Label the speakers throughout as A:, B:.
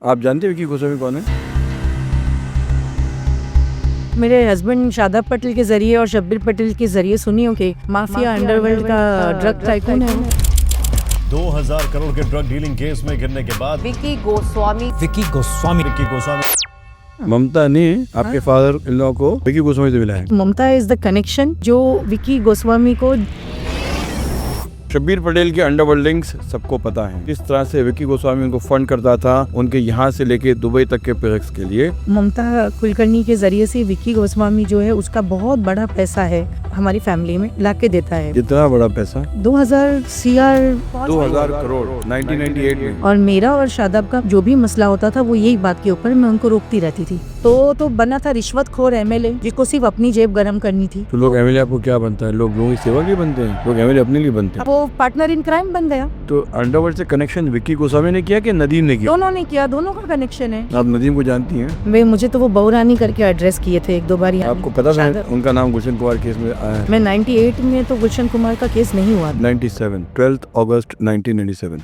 A: आप जानते हो विकी गोस्वामी कौन है?
B: मेरे हस्बैंड शादाब पटेल के जरिए और शब्बीर पटेल के जरिए सुनी हो कि माफिया अंडरवर्ल्ड का ड्रग टाइकून है वो।
C: 2000 करोड़ के ड्रग डीलिंग केस में गिरने के बाद
D: विकी गोस्वामी
C: विकी गोस्वामी
A: ममता ने आपके फादर इन लॉ को विकी गोस्वामी से मिलाया।
B: ममता इज द कनेक्शन जो विकी गोस्वामी को
A: शब्बीर पटेल के अंडरवर्ल्डिंग्स सबको पता है, किस तरह से विकी गोस्वामी उनको फंड करता था, उनके यहाँ से लेके दुबई तक के प्रोजेक्ट्स के लिए।
B: ममता कुलकर्णी के जरिए से विकी गोस्वामी जो है उसका बहुत बड़ा पैसा है हमारी फैमिली में लाके देता है।
A: जितना बड़ा पैसा
B: 2000 CR
A: 2000 करोड़ 1998 में।
B: और मेरा और शादाब का जो भी मसला होता था वो यही बात के ऊपर मैं उनको रोकती रहती थी। तो बना था रिश्वतखोर MLA जिसको सिर्फ अपनी जेब गरम करनी थी।
A: तो लोग एमएलए आपको क्या बनता है? लोग लोगों की सेवा के लिए बनते हैं, लोग एमएलए अपने लिए बनते हैं।
B: वो पार्टनर इन क्राइम बन गया।
A: तो अंडरवर्ल्ड से कनेक्शन विकी गोस्वामी ने किया कि नदीम ने किया?
B: दोनों ने किया, दोनों का कनेक्शन है।
A: आप नदीम को जानती हैं?
B: वे मुझे तो वो बहुरानी करके एड्रेस किए थे एक दो बार यहाँ।
A: आपको पता था उनका नाम गुलशन कुमार केस में आया है?
B: मैं 98 में तो गुलशन कुमार का केस नहीं हुआ।
A: 97 12 अगस्त 1997।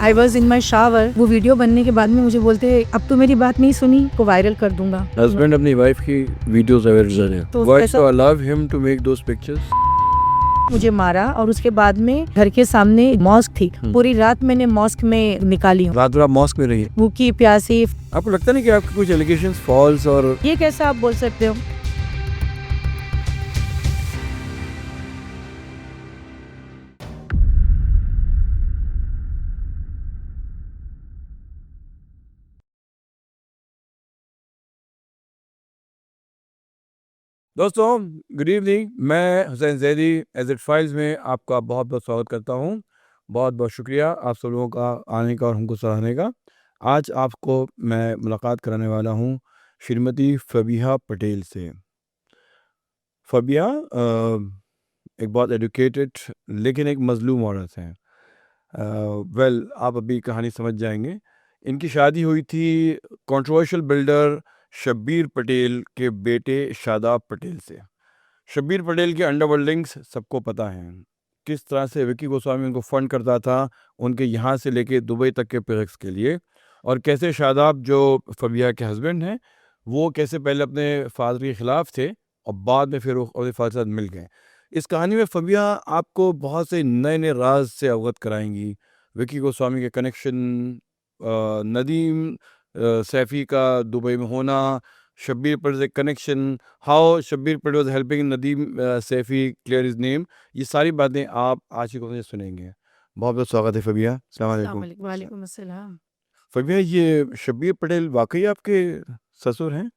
B: I was in my shower. वो वीडियो बनने के बाद में मुझे बोलते अब तो मेरी बात नहीं सुनी को वायरल कर दूंगा।
A: हस्बैंड अपनी वाइफ की वीडियोस वायरल कर रहे हैं।
B: तो
A: Why
B: कैसा-
A: to allow him to make those pictures?
B: मुझे मारा और उसके बाद में घर के सामने मॉस्क थी, पूरी रात मैंने मॉस्क में निकाली हूँ।
A: रात भर आप मॉस्क में रही।
B: भूखी प्यासी।
A: आपको लगता नहीं कि आपके कुछ एलिगेशंस फॉल्स और
B: ये कैसा आप बोल सकते हो?
A: दोस्तों गुड इवनिंग, मैं हुसैन जैदी एज इट फाइल्स में आपका बहुत बहुत स्वागत करता हूँ। बहुत बहुत शुक्रिया आप सब लोगों का आने का और हमको सराहने का। आज आपको मैं मुलाकात कराने वाला हूँ श्रीमती फबीहा पटेल से। फबिया एक बहुत एजुकेटेड लेकिन एक मजलूम औरत हैं। वेल आप अभी कहानी समझ जाएंगे। इनकी शादी हुई थी कंट्रोवर्शियल बिल्डर शब्बीर पटेल के बेटे शादाब पटेल से। शब्बीर पटेल के अंडरवर्ल्डिंग्स सबको पता है, किस तरह से विकी गोस्वामी उनको फंड करता था, उनके यहाँ से लेके दुबई तक के प्रोजेक्ट्स के लिए। और कैसे शादाब जो फबिया के हस्बैंड हैं वो कैसे पहले अपने फादर के ख़िलाफ़ थे और बाद में फिर वो अपने फादर के साथ मिल गए। इस कहानी में फबिया आपको बहुत से नए नए राज से अवगत कराएंगी। विकी गोस्वामी के कनेक्शन, नदीम सैफ़ी का दुबई में होना, शब्बीर पटेल से connection, how Shabbir Patel was helping Nadeem Saifi clear his name. ये सारी बातें आप आज की कहानी सुनेंगे। बहुत बहुत स्वागत है फबिया। अस्सलाम वालेकुम।
B: वालेकुम अस्सलाम।
A: फबिया, ये शब्बीर पटेल वाकई आपके ससुर हैं?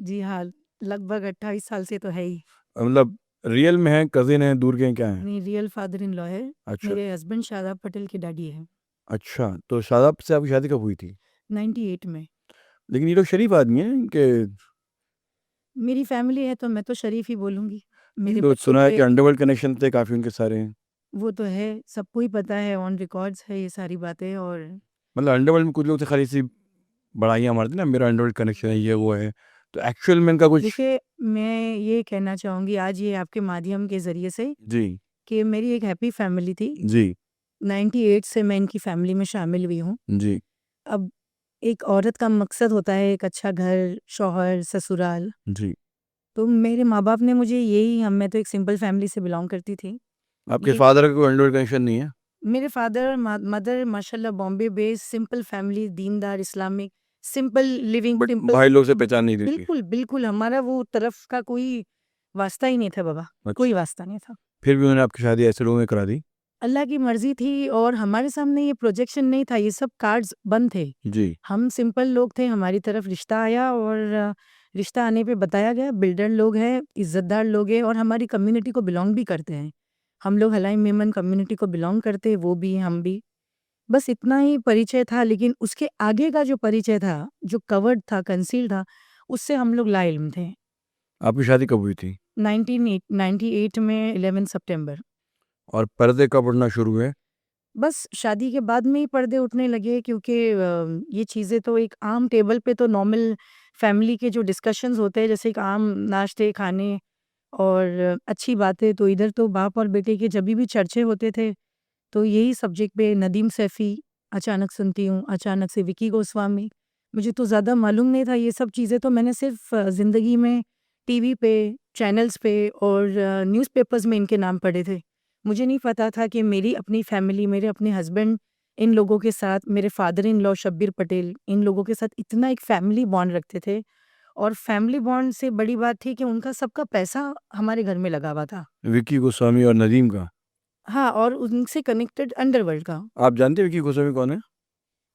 B: जी हाँ, लगभग 28 साल से तो है ही।
A: मतलब रियल में हैं, कजिन हैं, दूर के हैं, क्या हैं?
B: नहीं, रियल फादर इन लॉ है।
A: अच्छा
B: मेरे हस्बैंड शादाब पटेल के डैडी है।
A: अच्छा, तो शादाब से आपकी शादी कब हुई थी?
B: 98 में।
A: लेकिन ये लोग शरीफ आदमी हैं कि
B: मेरी फैमिली है तो मैं तो शरीफ ही बोलूंगी। मेरे
A: तो
B: बच्चे
A: सुना है कि
B: के-
A: अंडरवर्ल्ड कनेक्शन थे काफ़ी उनके सारे हैं।
B: वो तो है, सबको ही पता है, ऑन रिकॉर्ड्स है ये सारी बातें। और
A: मतलब अंडरवर्ल्ड में कुछ लोग थे खाली सी बड़ाइयाँ मारते ना, मेरा अंडरवर्ल्ड कनेक्शन है, ये वो है। तो एक्चुअल में इनका कुछ
B: देखिए, मैं ये कहना चाहूंगी आज ये आपके माध्यम के जरिए से
A: जी
B: कि मेरी एक हैप्पी फैमिली थी।
A: जी
B: 98 से मैं इनकी फैमिली में शामिल हुई हूँ।
A: जी
B: अब एक औरत का मकसद होता है एक अच्छा घर, शौहर, ससुराल।
A: जी।
B: तो मेरे माँ बाप ने मुझे यही हम मैं तो एक सिंपल फैमिली से बिलोंग करती थी।
A: आपके
B: ये
A: फादर का कोई अंडरवर्ल्ड कनेक्शन नहीं है?
B: मेरे फादर मदर माशाल्लाह बॉम्बे बेस्ड सिंपल फैमिली, दीनदार, Islamic, simple living,
A: but
B: simple.
A: भाई लोग से पहचान नहीं देती।
B: बिल्कुल बिल्कुल हमारा वो तरफ का कोई वास्ता ही नहीं था बाबा।
A: अच्छा।
B: कोई वास्ता नहीं था।
A: फिर भी उन्होंने आपकी शादी ऐसे लोगों में करा दी?
B: अल्लाह की मर्जी थी और हमारे सामने ये प्रोजेक्शन नहीं था, ये सब कार्ड्स बंद थे।
A: जी
B: हम सिंपल लोग थे, हमारी तरफ रिश्ता आया और रिश्ता आने पे बताया गया बिल्डर लोग हैं, इज्जतदार लोग हैं और हमारी कम्युनिटी को बिलोंग भी करते हैं। हम लोग हलाई मेमन कम्युनिटी को बिलोंग करते हैं, वो भी हम भी। बस इतना ही परिचय था, लेकिन उसके आगे का जो परिचय था, जो कवर्ड था, कंसील्ड था, उससे हम लोग लाइल्म थे।
A: आपकी शादी कब हुई थी
B: 1998 में 11 सितंबर।
A: और पर्दे कब उड़ना शुरू हुए?
B: बस शादी के बाद में ही पर्दे उठने लगे क्योंकि ये चीज़ें तो एक आम टेबल पे तो नॉर्मल फैमिली के जो डिस्कशंस होते हैं, जैसे एक आम नाश्ते खाने और अच्छी बातें, तो इधर तो बाप और बेटे के जब भी चर्चे होते थे तो यही सब्जेक्ट पे नदीम सैफ़ी, अचानक सुनती हूँ, अचानक से विकी गोस्वामी। मुझे तो ज़्यादा मालूम नहीं था ये सब चीज़ें, तो मैंने सिर्फ ज़िंदगी में टीवी पे, चैनल्स पे और न्यूज़पेपर्स में इनके नाम पढ़े थे। मुझे नहीं पता था कि मेरी अपनी फैमिली, मेरे अपने हस्बैंड इन लोगों के साथ, मेरे father in law Shabbir Patel, इन लोगों के साथ इतना एक फैमिली बॉन्ड रखते थे। और फैमिली बॉन्ड से बड़ी बात थी कि उनका सबका पैसा हमारे घर में लगा हुआ था।
A: विक्की गोस्वामी और नदीम का।
B: हाँ, और उनसे कनेक्टेड अंडरवर्ल्ड का।
A: आप जानते हैं विक्की गोस्वामी कौन है?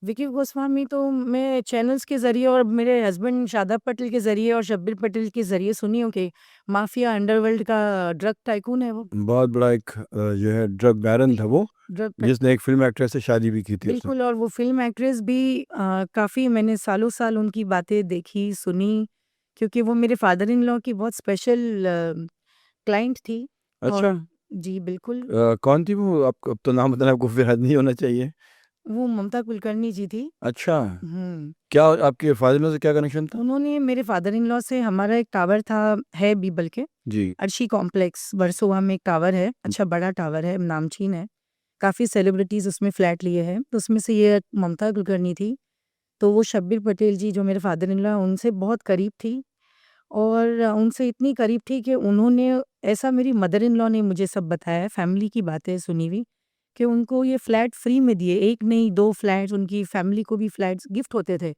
B: विकी गोस्वामी तो मैं चैनल्स के ज़रिए और मेरे हस्बैंड शादाब पटेल के ज़रिए और शब्बीर पटेल के ज़रिए सुनी हूँ कि माफिया अंडरवर्ल्ड का ड्रग टाइकून है वो।
A: बहुत बड़ा एक जो है ड्रग बैरन था वो,
B: ड्रग
A: जिसने एक फिल्म एक्ट्रेस से शादी भी की थी उसने।
B: बिल्कुल, और वो फ़िल्म एक्ट्रेस भी काफ़ी मैंने सालों-साल उनकी बातें देखी, सुनी, क्योंकि वो मेरे फादर इन लॉ की बहुत स्पेशल क्लाइंट थी।
A: अच्छा।
B: और जी, बिल्कुल।
A: कौन थी वो? आपको अब तो नाम बताना आपको फिर हद नहीं होना चाहिए।
B: वो ममता कुलकर्णी जी थी।
A: अच्छा,
B: हुँ।
A: क्या आपके फादर से क्या कनेक्शन था?
B: उन्होंने मेरे फादर इन लॉ से, हमारा एक टावर था, है भी बल्कि,
A: जी।
B: अर्शी कॉम्प्लेक्स वर्सोवा में एक टावर है, अच्छा बड़ा टावर है, नामचीन है। काफ़ी सेलिब्रिटीज़ उसमें फ्लैट लिए हैं, तो उसमें से ये ममता कुलकर्णी थी। तो वो शब्बीर पटेल जी जो मेरे फादर इन लॉ हैं, उनसे बहुत करीब थी। और उनसे इतनी करीब थी कि उन्होंने, ऐसा मेरी मदर इन लॉ ने मुझे सब बताया, फैमिली की बातें सुनी हुई, कि उनको ये फ्लैट फ्री में दिए, 1 नहीं 2 फ्लैट्स, उनकी फैमिली को भी फ्लैट्स गिफ्ट होते थे।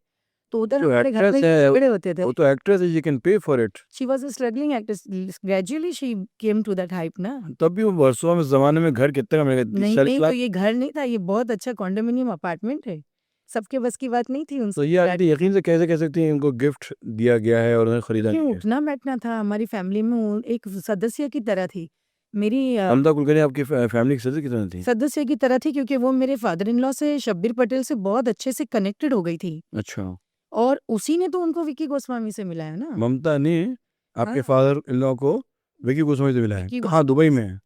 B: तो उधर
A: जो
B: हमारे घर में
A: एक्ट्रेस है,
B: बड़े होते थे।
A: वो तो एक्ट्रेस है, she can pay for it.
B: She was a struggling actress, gradually she came to that hype ना।
A: तब भी वो वर्सोवा में ज़माने में घर कितने का मिलेगा?
B: नहीं,
A: 40
B: नहीं, तो
A: लाख?
B: ये घर नहीं था, ये बहुत अच्छा कॉन्डोमिनियम अपार्टमेंट है। सबके बस की बात नहीं थी उन
A: तो ये
B: फ्लैट।
A: आंटी यकीन से कैसे कह सकती हैं इनको गिफ्ट दिया गया है और उन्हें खरीदा
B: ये
A: नहीं है?
B: उठना-बैठना था हमारी फैमिली में, वो एक सदस्य की तरह थी। मेरी
A: ममता कुलकर्णी आपकी फैमिली के सदस्य की तरह थी?
B: सदस्य की तरह थी, क्योंकि वो मेरे फादर इन लॉ से, शब्बीर पटेल से बहुत अच्छे से कनेक्टेड हो गई थी।
A: अच्छा,
B: और उसी ने तो उनको विकी गोस्वामी से मिलाया ना।
A: ममता ने आपके
B: हाँ,
A: फादर इन लॉ को विक्की गोस्वामी से मिला है।
B: विकी
A: कहाँ, दुबई में?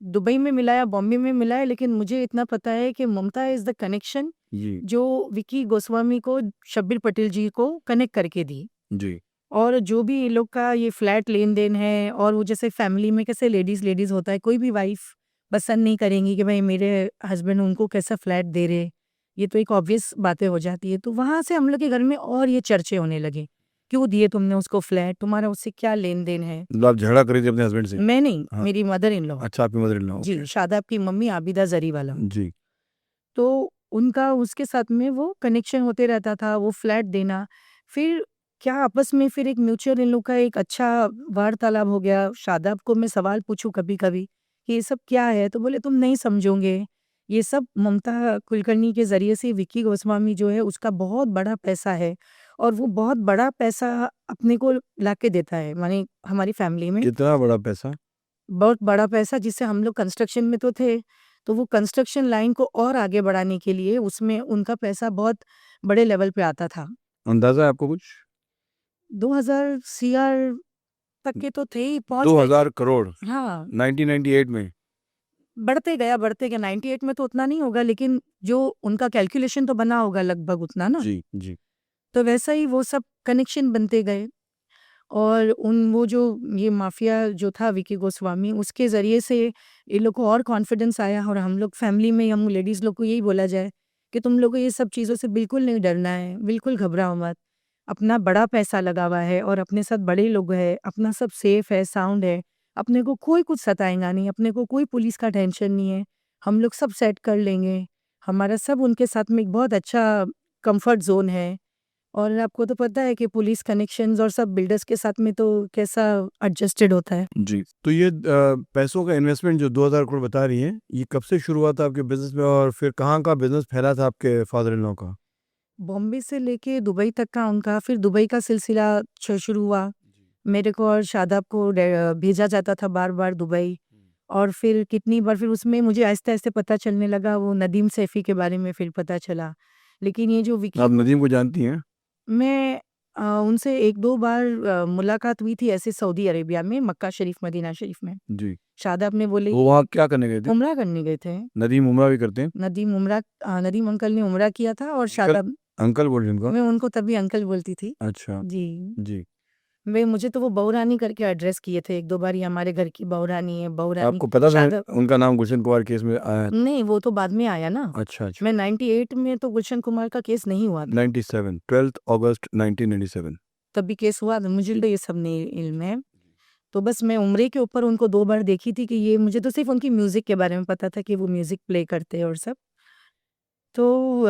B: दुबई में मिलाया, बॉम्बे में मिलाया, लेकिन मुझे इतना पता है कि ममता इज़ द कनेक्शन
A: जी,
B: जो विकी गोस्वामी को शब्बीर पटेल जी को कनेक्ट करके दी।
A: जी।
B: और जो भी इन लोग का ये फ्लैट लेन-देन है, और वो जैसे फैमिली में कैसे लेडीज़ होता है, कोई भी वाइफ़ पसंद नहीं करेंगी कि भाई मेरे हस्बैंड उनको कैसा फ्लैट दे रहे। ये तो एक ऑब्वियस बातें हो जाती है। तो वहाँ से हम लोग के घर में और ये चर्चे होने लगे। क्यों दिए तुमने उसको फ्लैट? तुम्हारा उससे क्या लेन-देन है?
A: मतलब आप झगड़ा कर रही थी अपने हस्बैंड से?
B: मैं नहीं,
A: हाँ।
B: मेरी मदर इन लॉ।
A: अच्छा, आपकी मदर इन लॉ,
B: जी,
A: ओके।
B: शादाब की मम्मी आबिदा ज़रीवाला।
A: जी,
B: तो उनका उसके साथ में वो कनेक्शन होते रहता था, वो फ्लैट देना। फिर क्या आपस में फिर एक म्यूचुअल इन लोग का एक अच्छा वार्तालाप हो गया। शादाब को मैं सवाल पूछूँ कभी-कभी कि ये सब क्या है? तो बोले तुम नहीं समझोगे। ये सब ममता कुलकर्णी के ज़रिए से विक्की गोस्वामी जो है उसका बहुत बड़ा पैसा है, और वो बहुत बड़ा पैसा अपने को लाके देता है, माने हमारी फैमिली में।
A: कितना बड़ा पैसा?
B: बहुत बड़ा पैसा, जिससे हम लोग कंस्ट्रक्शन में तो थे, तो वो कंस्ट्रक्शन लाइन को और आगे बढ़ाने के लिए उसमें उनका पैसा बहुत बड़े लेवल पे आता था।
A: अंदाज़ा है आपको कुछ?
B: 2000 सीआर तक के तो थे ही, पहुँच गए
A: 2000
B: थे।
A: करोड़
B: हाँ,
A: 1998 में।
B: बढ़ते गया 98 में तो उतना नहीं होगा, लेकिन जो उनका कैलकुलेशन तो बना होगा लगभग उतना ना।
A: जी, जी।
B: तो वैसा ही वो सब कनेक्शन बनते गए। और उन वो जो ये माफिया जो था विकी गोस्वामी, उसके ज़रिए से ये लोग को और कॉन्फिडेंस आया, और हम लोग फैमिली में हम लेडीज़ लोग को यही बोला जाए कि तुम लोग को ये सब चीज़ों से बिल्कुल नहीं डरना है, बिल्कुल घबराओ मत। अपना बड़ा पैसा लगा हुआ है और अपने साथ बड़े लोग हैं, अपना सब सेफ है, साउंड है, अपने को कोई कुछ सताएगा नहीं, अपने को कोई पुलिस का टेंशन नहीं है, हम लोग सब सेट कर लेंगे। हमारा सब उनके साथ में एक बहुत अच्छा कंफर्ट ज़ोन है। और आपको तो पता है कि पुलिस कनेक्शंस और सब बिल्डर्स के साथ में तो कैसा एडजस्टेड होता है।
A: जी। तो ये पैसों का इन्वेस्टमेंट जो 2000 करोड़ बता रही हैं, ये कब से शुरू हुआ था आपके बिज़नेस में और फिर कहाँ का बिज़नेस फैला था आपके फादर इन लॉ का?
B: बॉम्बे से लेके दुबई तक का उनका, फिर दुबई का सिलसिला शुरू हुआ। मेरे को और शादाब को भेजा जाता था बार-बार दुबई। और फिर कितनी बार फिर उसमें मुझे आहिस्ते-आहिस्ते पता चलने लगा, वो नदीम सैफ़ी के बारे में फिर पता चला। लेकिन ये जो विकी,
A: आप नदीम को जानती हैं?
B: मैं उनसे 1-2 बार मुलाकात हुई थी ऐसे सऊदी अरेबिया में, मक्का शरीफ, मदीना शरीफ में।
A: जी।
B: शादाब ने बोले
A: वो वहाँ क्या करने गए थे?
B: उम्रा करने गए थे।
A: नदीम उम्रा भी करते हैं?
B: नदीम अंकल ने उम्रा किया था, और
A: अंकल
B: शादाब,
A: अंकल बोल रहे हैं उनको?
B: मैं उनको तभी अंकल बोलती थी।
A: अच्छा,
B: जी।
A: जी।
B: मुझे तो वो बहू रानी करके एड्रेस किए थे 1-2 बार, ये हमारे घर की बहू रानी है, बहू रानी।
A: आपको पता था
B: शायद
A: उनका नाम गुलशन कुमार केस में आया?
B: नहीं, वो तो बाद में आया ना।
A: अच्छा, अच्छा।
B: मैं 98 में तो गुलशन कुमार का केस नहीं हुआ था।
A: 97, 12th अगस्त 1997।
B: तभी केस हुआ था, मुझे तो ये सब नहीं इल्म है। तो बस मैं उम्रे के ऊपर उनको 2 बार देखी थी कि ये, मुझे तो सिर्फ़ उनकी म्यूज़िक के बारे में पता था कि वो म्यूज़िक प्ले करते हैं और सब। तो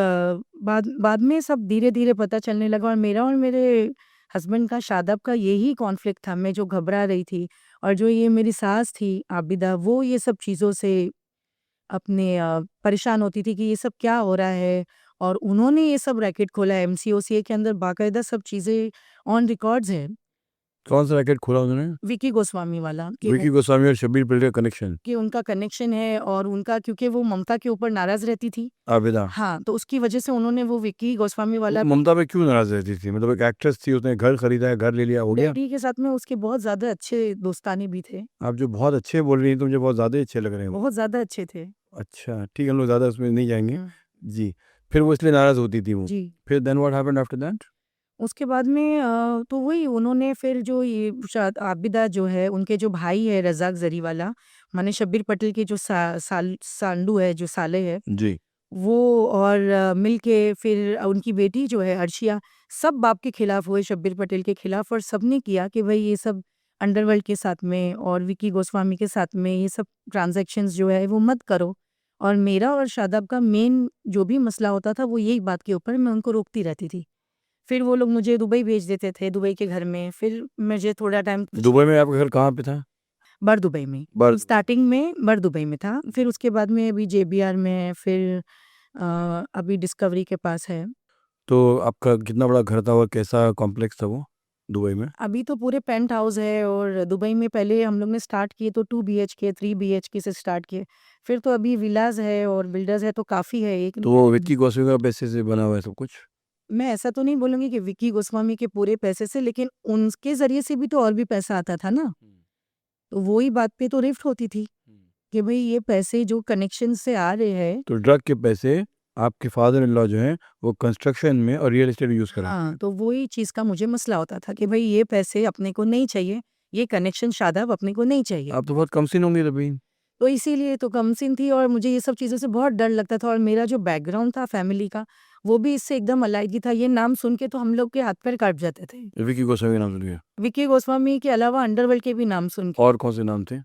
B: बाद बाद में सब धीरे-धीरे पता चलने लगा, और मेरा और मेरे हस्बैंड का, शादाब का, यही कॉन्फ्लिक्ट था। मैं जो घबरा रही थी, और जो ये मेरी सास थी आबिदा, वो ये सब चीज़ों से अपने परेशान होती थी कि ये सब क्या हो रहा है। और उन्होंने ये सब रैकेट खोला है, एमसीओसीए के अंदर बाकायदा सब चीज़ें ऑन रिकॉर्ड्स हैं।
A: कौन सा रैकेट खोला उन्होंने?
B: विकी गोस्वामी वाला कि
A: विकी गोस्वामी और शब्बीर पटेल का कनेक्शन।
B: कि उनका कनेक्शन है, और उनका, क्योंकि वो ममता के ऊपर नाराज़ रहती थी।
A: आबिदा।
B: हाँ, तो उसकी वजह से उन्होंने वो विकी गोस्वामी वाला,
A: वो ममता पे क्यों नाराज रहती थी? मतलब एक एक्ट्रेस थी, उसने घर खरीदा है, घर ले लिया, हो गया?
B: डैडी के साथ में उसके बहुत ज़्यादा अच्छे दोस्ताने भी थे,
A: आप जो बहुत अच्छे बोल रही हैं तो मुझे बहुत ज़्यादा ही अच्छे लग रहे हैं वो।
B: बहुत ज़्यादा अच्छे थे।
A: अच्छा, ठीक है, हम लोग ज़्यादा उसमें नहीं जाएँगे।
B: हुँ,
A: जी, फिर वो इसलिए नाराज़ होती थी वो।
B: जी।
A: फिर then what happened after that?
B: उसके बाद में तो वही उन्होंने फिर जो ये शाद आबिदा जो है, उनके जो भाई है रज़ाक ज़रीवाला, माने शब्बीर पटेल के जो सांडू है, जो साले है,
A: जी।
B: वो, और मिलके फिर उनकी बेटी जो है अर्शिया, सब बाप के खिलाफ हुए, शब्बीर पटेल के खिलाफ, और सबने किया कि भाई ये सब अंडरवर्ल्ड के साथ में और विकी गोस्वामी के साथ में ये सब ट्रांजैक्शंस जो है वो मत करो। और मेरा और शादाब का मेन जो भी मसला होता था वो यही बात के ऊपर, मैं उनको रोकती रहती थी। फिर वो लोग मुझे दुबई भेज देते थे, दुबई के घर में, फिर मुझे थोड़ा टाइम
A: दुबई में आपका घर कहाँ पे था?
B: बर दुबई में,
A: बर
B: स्टार्टिंग में बर दुबई में था, फिर उसके बाद में अभी जेबीआर में है, फिर अभी डिस्कवरी के पास है।
A: तो आपका कितना बड़ा घर था और कैसा कॉम्प्लेक्स था वो दुबई में?
B: अभी तो पूरे पेंट हाउस है, और दुबई में पहले हम लोग ने स्टार्ट किए तो 2 बीएचके 3 बीएचके से स्टार्ट किए, फिर तो अभी विलाज है और बिल्डर्स है तो काफ़ी है। एक
A: तो वो विक्की कौशल का पैसे से बना हुआ है सब कुछ?
B: मैं ऐसा तो नहीं बोलूँगी कि विक्की गोस्वामी के पूरे पैसे से, लेकिन उनके ज़रिए से भी तो और भी पैसा आता था ना, तो वो ही बात पे तो रिफ्ट होती थी कि भई ये पैसे जो कनेक्शन से आ रहे हैं।
A: तो ड्रग के पैसे आपके फादर इन लॉ जो हैं वो कंस्ट्रक्शन में और रियल एस्टेट में यूज़ करा?
B: हाँ, तो वही चीज़ का मुझे मसला होता था कि भई ये पैसे अपने को नहीं चाहिए, ये कनेक्शन शादाब अपने को नहीं चाहिए।
A: आप तो बहुत कमसिन होंगे तभी।
B: तो इसीलिए तो कमसिन थी, और मुझे ये सब चीज़ों से बहुत डर लगता था, और मेरा जो बैकग्राउंड था फैमिली का, वो भी इससे एकदम अलायदी था। ये नाम सुन के तो हम लोग के हाथ-पैर काँप जाते थे।
A: विक्की गोस्वामी का नाम सुन के।
B: विकी गोस्वामी के अलावा अंडरवर्ल्ड के भी नाम सुन के,
A: और कौन से नाम थे?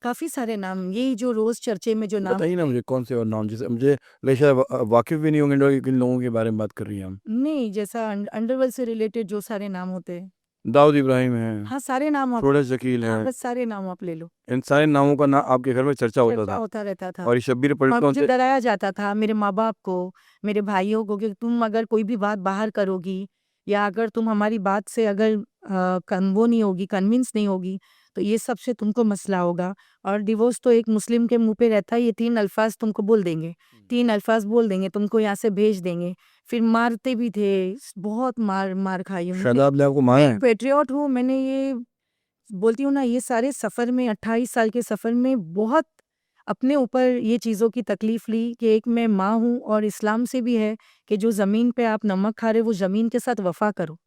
B: काफ़ी सारे नाम, यही जो रोज़ चर्चे में जो नाम,
A: बताइए ना मुझे कौन से और नाम, जैसे मुझे लगता है वाकिफ़ भी नहीं होंगे किन लोगों के बारे में बात कर रही हैं हम।
B: नहीं, जैसा अंडरवर्ल्ड से रिलेटेड जो सारे नाम होते हैं,
A: दाऊद इब्राहिम हैं,
B: हाँ, सारे नाम आप,
A: थोड़े शकील
B: हाँ,
A: हैं,
B: बस सारे नाम आप ले लो।
A: इन सारे नामों का ना आपके घर में चर्चा होता
B: चर्चा
A: था।
B: होता रहता था,
A: और ये शब्बीर पटेल
B: और
A: कौन
B: मुझे
A: से?
B: डराया जाता था, मेरे माँ-बाप को, मेरे भाइयों को, कि तुम अगर कोई भी बात बाहर करोगी, या अगर तुम हमारी बात से अगर वो नहीं होगी, कन्विंस नहीं होगी, तो ये सब से तुमको मसला होगा। और डिवोर्स तो एक मुस्लिम के मुँह पे रहता है, ये 3 अल्फ़ाज़ तुमको बोल देंगे, 3 अल्फ़ाज़ बोल देंगे, तुमको यहाँ से भेज देंगे। फिर मारते भी थे, बहुत मार खाई है।
A: शादाब ने आपको मारा है?
B: पैट्रियट हूँ, मैंने ये बोलती हूँ ना, ये सारे सफ़र में, 28 साल के सफ़र में बहुत अपने ऊपर ये चीज़ों की तकलीफ़ ली कि एक मैं माँ हूँ, और इस्लाम से भी है कि जो ज़मीन पे आप नमक खा रहे हो, वो ज़मीन के साथ वफ़ा करो।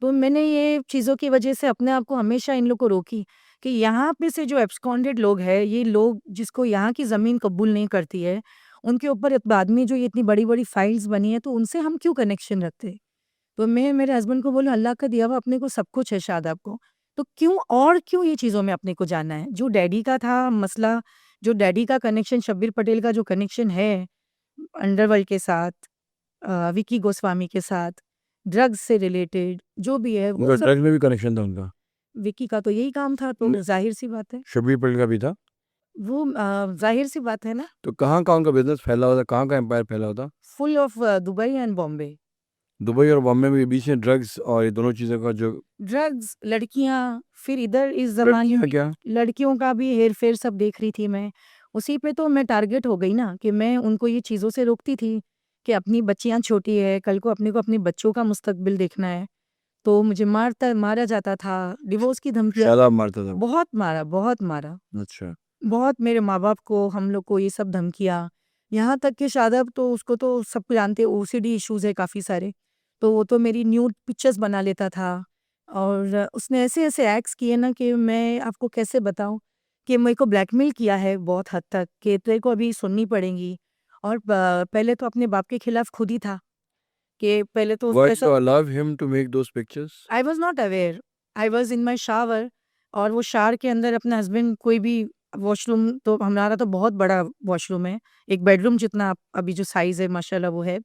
B: तो मैंने ये चीज़ों की वजह से अपने आप को हमेशा इन लोग को रोकी कि यहाँ पे से जो एब्सकॉन्डेड लोग हैं, ये लोग जिसको यहाँ की ज़मीन कबूल नहीं करती है, उनके ऊपर बाद में जो ये इतनी बड़ी-बड़ी फाइल्स बनी है, तो उनसे हम क्यों कनेक्शन रखते? तो मैं मेरे हस्बैंड को बोला, अल्लाह का दिया हुआ अपने को सब कुछ है शादाब को, तो क्यों ये चीज़ों में अपने को जाना है? जो डैडी का था मसला, जो डैडी का कनेक्शन, शब्बीर पटेल का जो कनेक्शन है अंडरवर्ल्ड के साथ, विकी गोस्वामी के साथ, ड्रग्स से रिलेटेड जो भी है, वो
A: उनका
B: सब
A: ड्रग्स में भी कनेक्शन था उनका?
B: विकी का तो यही काम था, तो ज़ाहिर-सी बात है।
A: शब्बीर पटेल का भी था?
B: वो ज़ाहिर-सी बात है ना,
A: तो कहाँ-कहाँ उनका बिज़नेस फैला हुआ था? कहाँ का एम्पायर फैला हुआ था?
B: Full of Dubai and Bombay.
A: Dubai और बॉम्बे में बीच में ड्रग्स और ये दोनों चीज़ों का जो
B: ड्रग्स, लड़कियाँ, फिर इधर इस ज़माने
A: लड़कियाँ
B: में
A: क्या?
B: लड़कियों का भी हेर-फेर सब देख रही थी मैं। उसी पे तो मैं टारगेट हो गई ना, कि मैं उनको ये चीज़ों से रोकती थी कि अपनी बच्चियाँ छोटी है, कल को अपने को अपने बच्चों का मुस्तकबिल देखना है। तो मुझे मारा जाता था, डिवोर्स की धमकियाँ,
A: शादाब मारता था?
B: बहुत मारा, बहुत मारा।
A: अच्छा।
B: बहुत मेरे माँ-बाप को, हम लोग को ये सब धमकियाँ, यहाँ तक कि शादाब तो, उसको तो सब जानते हैं, ओसीडी इश्यूज़ है काफ़ी सारे, तो वो तो मेरी न्यूड पिक्चर्स बना लेता था, और उसने ऐसे-ऐसे एक्ट्स किए ना कि मैं आपको कैसे बताऊँ कि मेरे को ब्लैकमेल किया है बहुत हद तक कि तेरे को अभी सुननी पड़ेंगी। और पहले तो अपने बाप के खिलाफ खुद ही था कि पहले तो
A: Why
B: ऐसा
A: you allow him to make those pictures?
B: I was not aware, I was in my shower. और वो शावर के अंदर अपना हस्बैंड कोई भी वॉशरूम, तो हमारा तो बहुत बड़ा वॉशरूम है, एक बेडरूम जितना अभी जो साइज़ है माशाल्लाह वो है।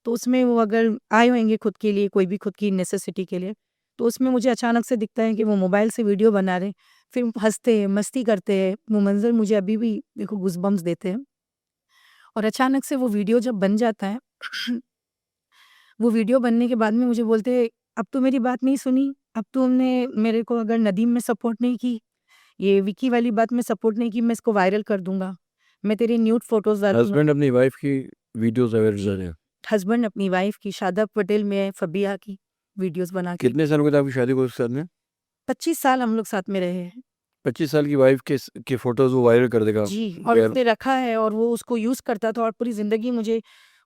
B: तो उसमें वो अगर आए होंगे खुद के लिए, कोई भी खुद की नेसेसिटी के लिए, तो उसमें मुझे अचानक से दिखता है कि वो मोबाइल से वीडियो बना रहे हैं, फिर हँसते हैं, मस्ती करते हैं। वो मंज़र मुझे अभी भी देखो गूज़बम्प्स देते हैं। और अचानक से वो वीडियो जब बन जाता है वो वीडियो बनने के बाद में मुझे बोलते हैं, अब तो मेरी बात नहीं सुनी, अब तुमने मेरे को अगर नदीम में सपोर्ट नहीं की, ये विकी वाली बात में सपोर्ट नहीं की, मैं इसको वायरल कर दूंगा, मैं तेरी न्यूड फोटोज डालूंगा।
A: हस्बैंड अपनी वाइफ की वीडियोस वायरल कर रहे हैं।
B: हस्बैंड अपनी वाइफ की, शादाब पटेल में फबिया की वीडियोस बना के।
A: कितने साल हो गए थे आपकी शादी को उसके साथ में?
B: 25 साल हम लोग साथ में रहे हैं
A: 25 साल की वाइफ के फोटोज वो वायरल कर देगा।
B: जी। और
A: यार,
B: उसने रखा है और वो उसको यूज करता था और पूरी जिंदगी मुझे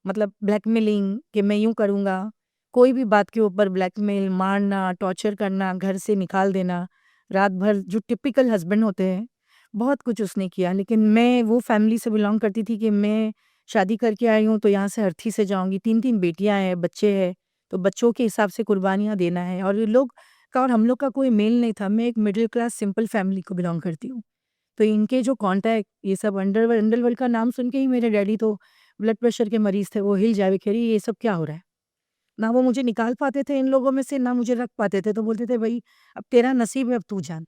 B: मतलब ब्लैकमेलिंग कि मैं यूं करूंगा, कोई भी बात के ऊपर ब्लैकमेल, मारना, टॉर्चर करना, घर से निकाल देना, रात भर जो टिपिकल हस्बैंड होते हैं, बहुत कुछ उसने किया। लेकिन मैं वो फैमिली से बिलोंग करती थी कि मैं शादी करके आई हूँ तो यहाँ से अर्थी से जाऊंगी, 3-3 बेटियां हैं, बच्चे हैं, तो बच्चों के हिसाब से कुर्बानियां देना है। और ये लोग का और हम लोग का कोई मेल नहीं था। मैं एक मिडिल क्लास सिंपल फैमिली को बिलोंग करती हूँ। तो इनके जो कॉन्टैक्ट, ये सब अंडरवर्ल्ड का नाम सुन के ही मेरे डैडी तो ब्लड प्रेशर के मरीज थे, वो हिल जाए खैरी ये सब क्या हो रहा है। ना वो मुझे निकाल पाते थे इन लोगों में से, ना मुझे रख पाते थे, तो बोलते थे भाई अब तेरा नसीब है, अब तू जान।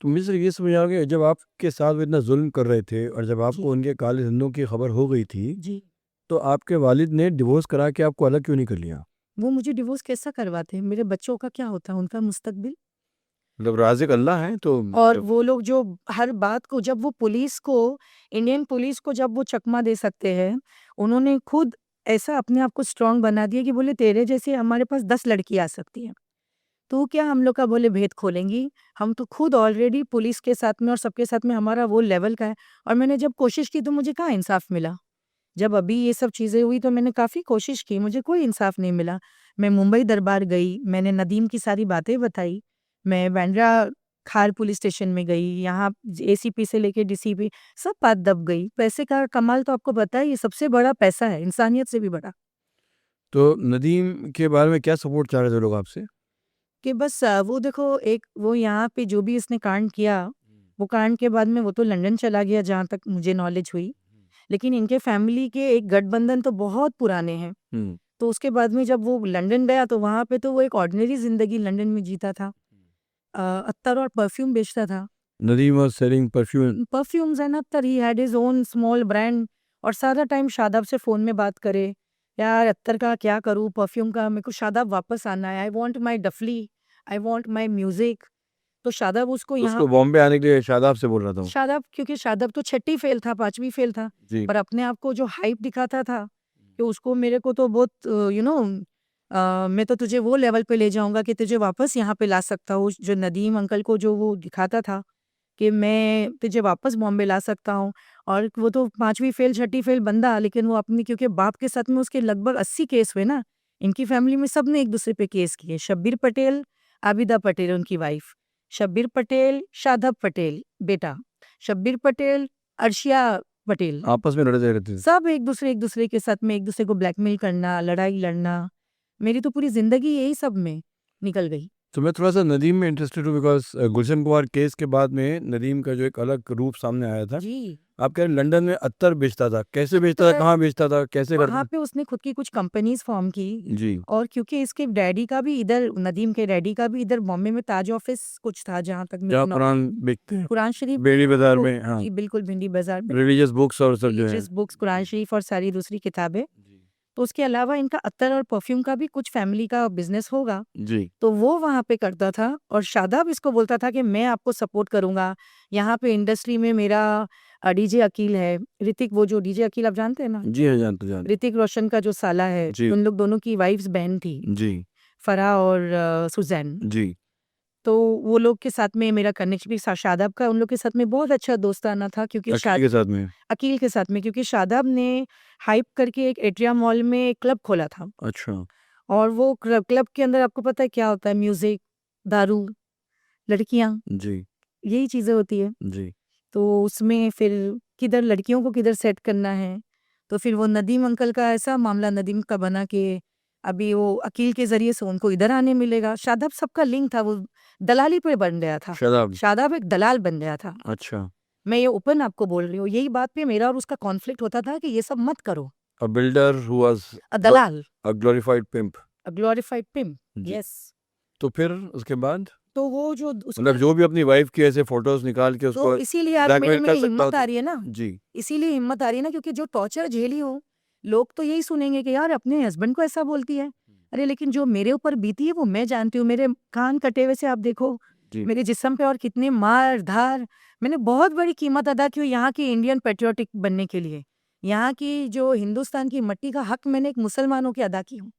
A: तो मुझे सिर्फ ये समझ आ गया, जब आपके साथ वो इतना जुल्म कर रहे थे और जब
B: जी
A: आपको उनके काले धंधों की खबर हो गई थी,
B: जी।
A: तो आपके वालिद ने डिवोर्स करा के आपको अलग क्यों नहीं कर लिया?
B: वो मुझे डिवोर्स कैसा करवाते, मेरे बच्चों का क्या होता, उनका मुस्तकबिल।
A: मतलब राज़िक अल्लाह है तो
B: और
A: जब
B: वो लोग जो हर बात को, जब वो पुलिस को, इंडियन पुलिस को जब वो चकमा दे सकते हैं, उन्होंने खुद ऐसा अपने आप को स्ट्रांग बना दिया कि बोले तेरे जैसे हमारे पास 10 लड़की आ सकती है, तू क्या हम लोग का बोले भेद खोलेंगी। हम तो खुद ऑलरेडी पुलिस के साथ में और सबके साथ में हमारा वो लेवल का है। और मैंने जब कोशिश की तो मुझे कहाँ इंसाफ मिला। जब अभी ये सब चीज़ें हुई तो मैंने काफ़ी कोशिश की, मुझे कोई इंसाफ नहीं मिला। मैं मुंबई दरबार गई, मैंने नदीम की सारी बातें बताई। मैं बांद्रा खार पुलिस स्टेशन में गई, यहाँ एसीपी से लेके डीसीपी सब बात दब गई। पैसे का कमाल तो आपको पता है, ये सबसे बड़ा पैसा है, इंसानियत से भी बड़ा।
A: तो नदीम के बारे में क्या सपोर्ट चाह रहे थे लोग आपसे?
B: कि बस वो देखो, एक वो यहाँ पे जो भी इसने कांड किया, वो कांड के बाद में वो तो लंदन चला गया जहाँ तक मुझे नॉलेज हुई। लेकिन इनके फैमिली के एक गठबंधन तो बहुत पुराने हैं।
A: हम्म।
B: तो उसके बाद में जब वो लंदन गया तो वहाँ पे तो वो एक ऑर्डिनरी ज़िंदगी लंदन में जीता था। अत्तर और परफ्यूम बेचता था।
A: Nadeem was selling perfume.
B: Perfumes and Attar, he had his own small brand. और सारा टाइम शादाब से फ़ोन में बात करे, यार अत्तर का क्या करूँ, परफ्यूम का मेरे को शादाब वापस आना है, I want my dafli, I want my music. तो शादाब उसको यहाँ
A: उसको बॉम्बे आने के लिए शादाब से बोल रहा था वो।
B: शादाब, क्योंकि शादाब तो छठी फेल था, 5वीं फेल था,
A: जी।
B: पर अपने आप को जो हाइप दिखाता था कि उसको मेरे को तो बहुत मैं तो तुझे वो लेवल पे ले जाऊँगा कि तुझे वापस यहाँ पे ला सकता हूँ। जो नदीम अंकल को जो वो दिखाता था कि मैं तुझे वापस बॉम्बे ला सकता हूँ। और वो तो 5वीं फेल, छठी फेल बंदा, लेकिन वो अपनी, क्योंकि बाप के साथ में उसके लगभग 80 केस हुए ना, इनकी फैमिली में सबने एक-दूसरे पे केस किए। शब्बीर पटेल, आबिदा पटेल उनकी वाइफ, शब्बीर पटेल, शादाब पटेल बेटा, शब्बीर पटेल, अर्शिया पटेल,
A: आपस में लड़ते रहते थे।
B: सब एक-दूसरे के साथ में एक-दूसरे को ब्लैकमेल करना, लड़ाई लड़ना। मेरी तो पूरी ज़िंदगी यही सब में निकल गई।
A: तो मैं थोड़ा सा नदीम में इंटरेस्टेड हूँ बिकॉज गुलशन कुमार केस के बाद में नदीम का जो एक अलग रूप सामने आया था।
B: जी।
A: आप कह रहे हैं लंदन में अत्तर बेचता था, कैसे बेचता था,
B: अत्तर,
A: कहाँ बेचता था, कैसे करता
B: वहाँ
A: था?
B: पे उसने खुद की कुछ कंपनीज़ फ़ॉर्म की।
A: जी।
B: और क्योंकि इसके डैडी का भी इधर, नदीम के डैडी का भी इधर बॉम्बे में ताज ऑफिस कुछ था, जहाँ तक मेरे
A: जहाँ
B: को
A: कुरान बेचते हैं
B: कुरान शरीफ
A: बेड़ी बाजार
B: तो
A: में। हाँ,
B: जी, बिल्कुल भिंडी बाज़ार में
A: रिलीजियस बुक्स और सब जो है।
B: रिलीजियस बुक्स, कुरान शरीफ और सारी दूसरी किताबें। तो उसके अलावा इनका अत्तर और परफ्यूम का भी कुछ फैमिली का बिज़नेस होगा।
A: जी।
B: तो वो वहाँ पे करता था और शादाब इसको बोलता था कि मैं आपको सपोर्ट करूँगा। यहाँ पे इंडस्ट्री में मेरा डीजे अकील है, ऋतिक, वो जो डीजे अकील आप जानते हैं ना?
A: जी हाँ, जानते।
B: ऋतिक रोशन का जो साला है,
A: जी।
B: उन लोग दोनों की वाइफ्स बहन थी,
A: जी।
B: फराह और सुज़ैन।
A: जी।
B: तो वो लोग के साथ में मेरा कनेक्शन भी शादाब का उन लोग के साथ में बहुत अच्छा दोस्ताना था, क्योंकि
A: अकील के साथ में।
B: अकील के साथ में, क्योंकि शादाब ने हाइप करके एक एट्रिया मॉल में एक क्लब खोला था।
A: अच्छा।
B: और वो क्लब के अंदर आपको पता है क्या होता है, म्यूजिक, दारू, लड़कियां,
A: जी,
B: यही चीजें होती है।
A: जी।
B: तो उसमें फिर किधर लड़कियों को किधर सेट करना है, तो फिर वो नदीम अंकल का ऐसा मामला नदीम का बना कि अभी वो अकील के जरिए से उनको इधर आने मिलेगा। शादाब सबका लिंक था, वो दलाली पे बन गया था।
A: शादाब।
B: शादाब एक दलाल बन गया था।
A: अच्छा।
B: मैं ये ओपन आपको बोल रही हूँ, यही बात पे मेरा और उसका कॉन्फ्लिक्ट होता था कि ये सब मत करो।
A: A builder who was
B: दलाल,
A: a glorified pimp.
B: Glorified pimp,
A: जी।
B: यस।
A: तो फिर उसके बाद
B: तो वो जो
A: मतलब
B: उसका,
A: जो भी अपनी वाइफ की ऐसे फोटोज निकाल के
B: तो
A: उसको
B: इसीलिए यार
A: ब्लैकमेल कर
B: मेरी
A: सकता
B: हिम्मत
A: हो
B: आ
A: तो
B: रही है ना,
A: जी,
B: इसीलिए हिम्मत आ रही है ना, क्योंकि जो टॉर्चर झेली हो, लोग तो यही सुनेंगे कि यार अपने हस्बैंड को ऐसा बोलती है। अरे लेकिन जो मेरे ऊपर बीती है वो मैं जानती हूँ। मेरे कान कटे हुए से आप देखो,
A: जी।
B: मेरे जिस्म पे और कितने मार धार। मैंने बहुत बड़ी कीमत अदा की हुई यहाँ की इंडियन पेट्रियोटिक बनने के लिए। यहाँ की जो हिंदुस्तान की मट्टी का हक मैंने एक मुसलमानों की अदा की हूँ।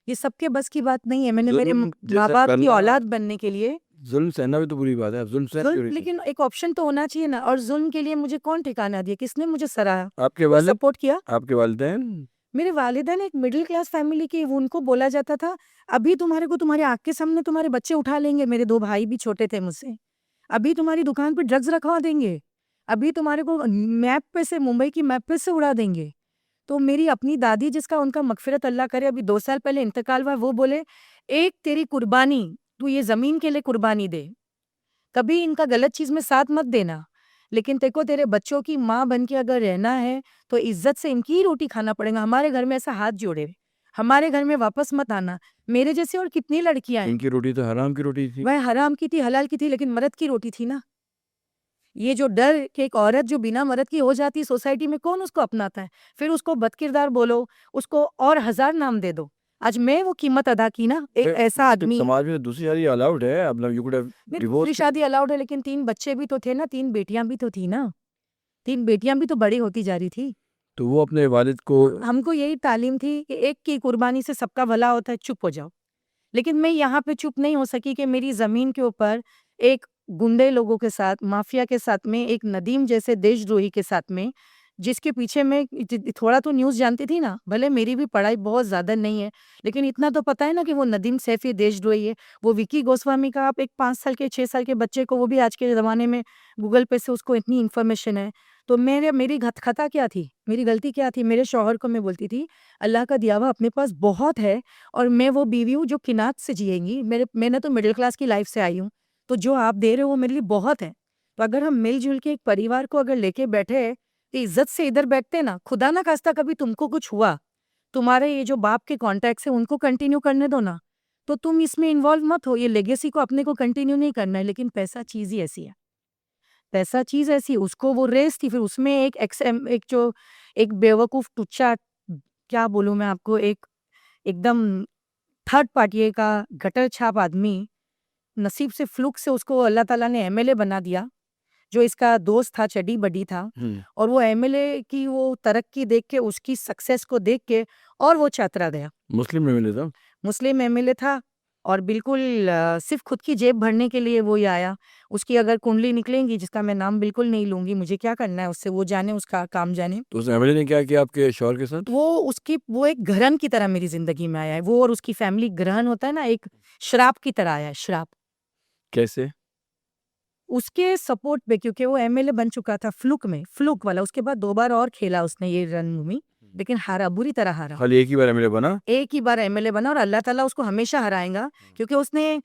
B: ये सबके बस की बात नहीं है। मैंने मेरे
A: जुल्म
B: माँ
A: जैसे
B: बाप की
A: करना,
B: औलाद बनने के लिए
A: जुल्म सहना भी तो बुरी बात है। आप जुल्म सहन क्यों
B: जुल्म,
A: रही थी?
B: लेकिन एक ऑप्शन तो होना चाहिए ना। और जुल्म के लिए मुझे कौन ठिकाना दिया, किसने मुझे सराहा,
A: आपके
B: कोई
A: वालिद,
B: सपोर्ट किया?
A: आपके वालिदैन?
B: मेरे वालिदैन एक मिडिल क्लास फैमिली के, वो उनको बोला जाता था अभी तुम्हारे को तुम्हारे आँख के सामने तुम्हारे बच्चे उठा लेंगे। मेरे 2 भाई भी छोटे थे मुझसे। अभी तुम्हारी दुकान पे ड्रग्स रखवा देंगे। अभी तुम्हारे को मैप पे से, मुंबई की मैप पे से उड़ा देंगे। तो मेरी अपनी दादी, जिसका उनका मगफिरत अल्लाह करे, अभी 2 साल पहले इंतकाल हुआ, वो बोले एक तेरी कुर्बानी, तू ये ज़मीन के लिए कुर्बानी दे। कभी इनका गलत चीज़ में साथ मत देना। लेकिन तेको तेरे बच्चों की माँ बन के अगर रहना है, तो इज़्ज़त से इनकी ही रोटी खाना पड़ेगा। हमारे घर में ऐसा हाथ जोड़े हुए, हमारे घर में वापस मत आना। मेरे जैसी और कितनी लड़कियाँ हैं।
A: इनकी रोटी तो हराम की रोटी थी।
B: वह हराम की थी, हलाल की थी, लेकिन मर्द की रोटी थी ना। ये जो डर कि एक औरत जो बिना मर्द की हो जाती है सोसाइटी में, कौन उसको अपनाता है? फिर उसको बदकिरदार बोलो, उसको और 1000 नाम दे दो। आज मैं वो कीमत अदा की ना, एक ऐसा
A: मुस्लिम
B: आदमी।
A: समाज में तो दूसरी शादी अलाउड है। मतलब यू कुड हैव
B: नहीं,
A: डिवोर्स।
B: दूसरी शादी अलाउड है, लेकिन 3 बच्चे भी तो थे ना, 3 बेटियां भी तो थी ना। 3 बेटियां भी तो बड़ी होती जा रही थी।
A: तो वो अपने वालिद को
B: हमको यही तालीम थी कि एक की कुर्बानी से सबका भला होता है, चुप हो जाओ। लेकिन मैं यहाँ पे चुप नहीं हो सकी कि मेरी ज़मीन के ऊपर एक गुंडे लोगों के साथ, माफिया के साथ में, एक नदीम जैसे देशद्रोही के साथ में, जिसके पीछे मैं थोड़ा तो न्यूज़ जानती थी ना, भले मेरी भी पढ़ाई बहुत ज़्यादा नहीं है, लेकिन इतना तो पता है ना कि वो नदीम सैफी देशद्रोही है। वो विकी गोस्वामी का, आप एक 5 साल के 6 साल के बच्चे को, वो भी आज के ज़माने में गूगल पे से उसको इतनी इन्फॉर्मेशन है। तो मेरी खता क्या थी, मेरी गलती क्या थी? मेरे शौहर को मैं बोलती थी अल्लाह का दिया हुआ अपने पास बहुत है, और मैं वो बीवी हूँ जो किनात से जिएंगी। मैंने तो मिडिल क्लास की लाइफ से आई हूँ, तो जो आप दे रहे हो वो मेरे लिए बहुत है। तो अगर हम मिलजुल के एक परिवार को अगर लेके बैठे, तो इज्जत से इधर बैठते ना, खुदा ना खास्ता कभी तुमको कुछ हुआ, तुम्हारे ये जो बाप के कॉन्टैक्ट्स है उनको कंटिन्यू करने दो ना, तो तुम इसमें इन्वॉल्व मत हो। ये लेगेसी को अपने को कंटिन्यू नहीं करना है। लेकिन पैसा चीज़ ही ऐसी है, पैसा चीज़ ऐसी है, उसको वो रेस थी। फिर उसमें एक जो एक बेवकूफ़ टुच्चा, क्या बोलूँ मैं आपको, एक एकदम थर्ड पार्टी का गटर छाप आदमी, नसीब से फ्लूक से उसको अल्लाह ताला ने एमएलए बना दिया, जो इसका दोस्त था, चड्डी-बड्डी था। और वो एमएलए की वो तरक्की देख के, उसकी सक्सेस को देख के, और वो चतरा गया।
A: मुस्लिम में मिले था।
B: मुस्लिम एमएलए था, और बिल्कुल सिर्फ़ खुद की जेब भरने के लिए वो ही आया। उसकी अगर कुंडली निकलेंगी, जिसका मैं नाम बिल्कुल नहीं लूँगी, मुझे क्या करना है उससे, वो जाने, उसका काम जाने।
A: तो उस एमएलए ने क्या किया आपके शौहर के साथ?
B: वो एक ग्रहण की तरह मेरी ज़िंदगी में आया है। वो और उसकी फैमिली, ग्रहण होता है ना, एक श्राप की तरह आया है, श्राप।
A: कैसे?
B: उसके सपोर्ट पे, क्योंकि वो एमएलए बन चुका था फ्लूक में, फ्लूक वाला। उसके बाद 2 बार और खेला उसने ये रणभूमि, लेकिन हारा, बुरी तरह हारा।
A: खाली एक ही बार एमएलए बना?
B: एक ही बार एमएलए बना, और अल्लाह ताला उसको हमेशा हराएगा, क्योंकि उसने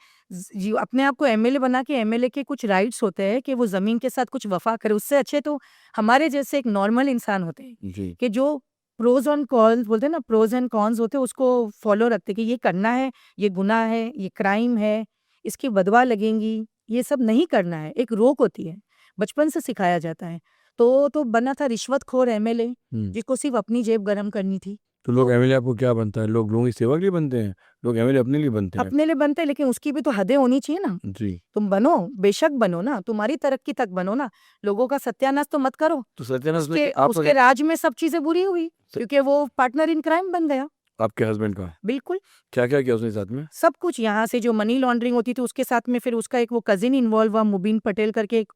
B: अपने आप को एमएलए बना के, एमएलए के कुछ राइट्स होते हैं कि वो ज़मीन के साथ कुछ वफ़ा करे। उससे अच्छे तो हमारे जैसे एक नॉर्मल इंसान होते हैं,
A: जी।
B: कि जो प्रोज़ एंड कॉन्स बोलते हैं ना, प्रोज़ एंड कॉन्स होते हैं, उसको फ़ॉलो रखते हैं कि ये करना है, ये गुनाह है, ये क्राइम है, इसकी बदवा लगेंगी, ये सब नहीं करना है। एक रोक होती है, बचपन से सिखाया जाता है। तो बना था रिश्वतखोर एमएलए, जिसको सिर्फ़ अपनी जेब गरम करनी थी।
A: तो लोग एमएलए आपको क्या बनता है? लोग लोगों की सेवा के लिए बनते हैं? लोग एमएलए अपने लिए बनते हैं?
B: अपने लिए बनते हैं, लेकिन उसकी भी तो हदें होनी चाहिए ना।
A: जी।
B: तुम बनो, बेशक बनो ना, तुम्हारी तरक्की तक बनो ना, लोगों का सत्यानाश तो मत करो।
A: तो सत्यानाश
B: उसके
A: में आप
B: उसके राज में सब चीज़ें बुरी हुई, क्योंकि वो पार्टनर इन क्राइम बन गया।
A: आपके हस्बैंड का
B: बिल्कुल,
A: क्या-क्या किया उसने साथ में?
B: सब कुछ। यहाँ से जो मनी लॉन्ड्रिंग होती थी, उसके साथ में फिर उसका एक वो कज़िन इन्वॉल्व हुआ, मुबीन पटेल करके एक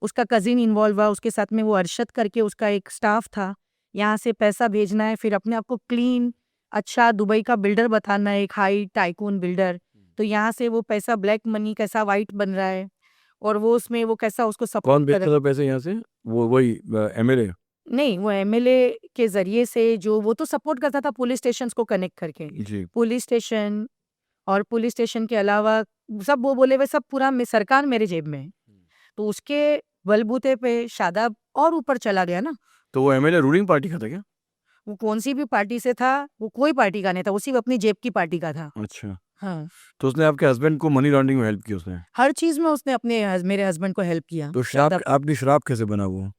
B: उसका कज़िन इन्वॉल्व हुआ, उसके साथ में वो अरशद करके उसका एक स्टाफ था। यहाँ से पैसा भेजना है, फिर अपने आप को क्लीन अच्छा दुबई का बिल्डर बताना, एक हाई टाइकून बिल्डर, तो यहाँ से वो पैसा ब्लैक मनी कैसा वाइट बन रहा है और वो उसमें वो कैसा उसको
A: कौन
B: सपोर्ट कर
A: भेजता था पैसे यहाँ से? वो वही एमएलए?
B: नहीं, वो एमएलए के ज़रिए से जो वो तो सपोर्ट करता था पुलिस स्टेशंस को कनेक्ट करके।
A: जी।
B: पुलिस स्टेशन और पुलिस स्टेशन के अलावा सब वो बोले हुए सब पूरा सरकार मेरे जेब में है। तो उसके बलबूते पे शादाब और ऊपर चला गया ना।
A: तो वो एमएलए रूलिंग पार्टी का था क्या?
B: वो कौन-सी भी पार्टी से था, वो कोई पार्टी का नहीं था, वो सिर्फ़ अपनी जेब की पार्टी का था।
A: अच्छा।
B: हाँ,
A: तो उसने आपके हस्बैंड को मनी लॉन्ड्रिंग में हेल्प की उसने?
B: हर चीज़ में उसने अपने मेरे हस्बैंड को हेल्प किया।
A: तो
B: शादाब
A: आपकी शराब कैसे बना वो?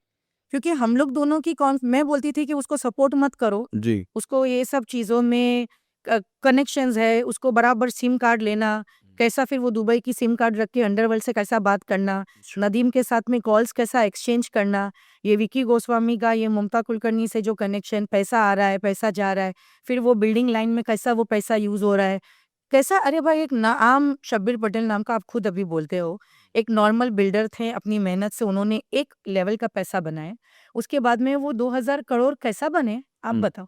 B: क्योंकि हम लोग दोनों की मैं बोलती थी कि उसको सपोर्ट मत करो,
A: जी।
B: उसको ये सब चीज़ों में कनेक्शंस है, उसको बराबर सिम कार्ड लेना, कैसा फिर वो दुबई की सिम कार्ड रख के अंडरवर्ल्ड से कैसा बात करना, नदीम के साथ में कॉल्स कैसा एक्सचेंज करना, ये विकी गोस्वामी का ये ममता कुलकर्णी से जो कनेक्शन, पैसा आ रहा है, पैसा जा रहा है, फिर वो बिल्डिंग लाइन में कैसा वो पैसा यूज़ हो रहा है, कैसा अरे भाई एक आम शब्बीर पटेल नाम का आप खुद अभी बोलते हो, एक नॉर्मल बिल्डर थे, अपनी मेहनत से उन्होंने एक लेवल का पैसा बनाया, उसके बाद में वो 2000 करोड़ कैसा बने? आप
A: हुँ।
B: बताओ?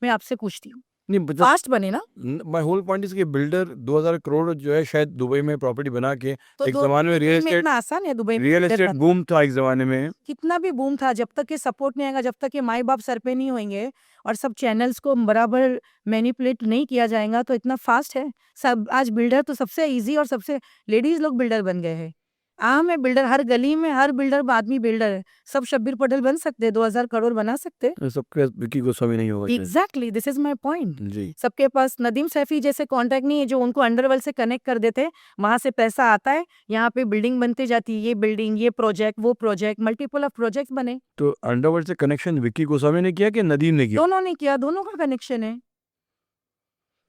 B: मैं आपसे पूछती हूँ।
A: नहीं मतलब
B: फास्ट बने ना?
A: माय होल पॉइंट इज़ कि बिल्डर 2000 करोड़ जो है शायद दुबई में प्रॉपर्टी बना के
B: तो
A: एक ज़माने में
B: दुबई में इतना आसान है दुबई में
A: रियल
B: बिल्डर
A: एस्टेट
B: बनना?
A: बूम था एक ज़माने में।
B: कितना भी बूम था, जब तक ये सपोर्ट नहीं आएगा, जब तक ये माँ-बाप सर पे नहीं होंगे और सब चैनल्स को बराबर मैनिपुलेट नहीं किया जाएगा, तो इतना फास्ट है। सब आज बिल्डर तो सबसे ईज़ी और सबसे लेडीज़ लोग बिल्डर बन गए हैं। आम है बिल्डर, हर गली में हर बिल्डर आदमी बिल्डर है। सब शब्बीर पटेल बन सकते हैं, 2000 करोड़ बना सकते हैं।
A: सबके विकी गोस्वामी नहीं होगा शायद।
B: Exactly this is my point.
A: जी।
B: सबके पास नदीम सैफी जैसे कॉन्टैक्ट नहीं है जो उनको अंडरवर्ल्ड से कनेक्ट कर देते हैं, वहाँ से पैसा आता है, यहाँ पे बिल्डिंग बनती जाती है, ये बिल्डिंग, ये प्रोजेक्ट, वो प्रोजेक्ट, मल्टीपल ऑफ प्रोजेक्ट्स बने।
A: तो अंडरवर्ल्ड से कनेक्शन विकी गोस्वामी ने किया कि नदीम ने किया?
B: दोनों ने किया, दोनों का कनेक्शन है।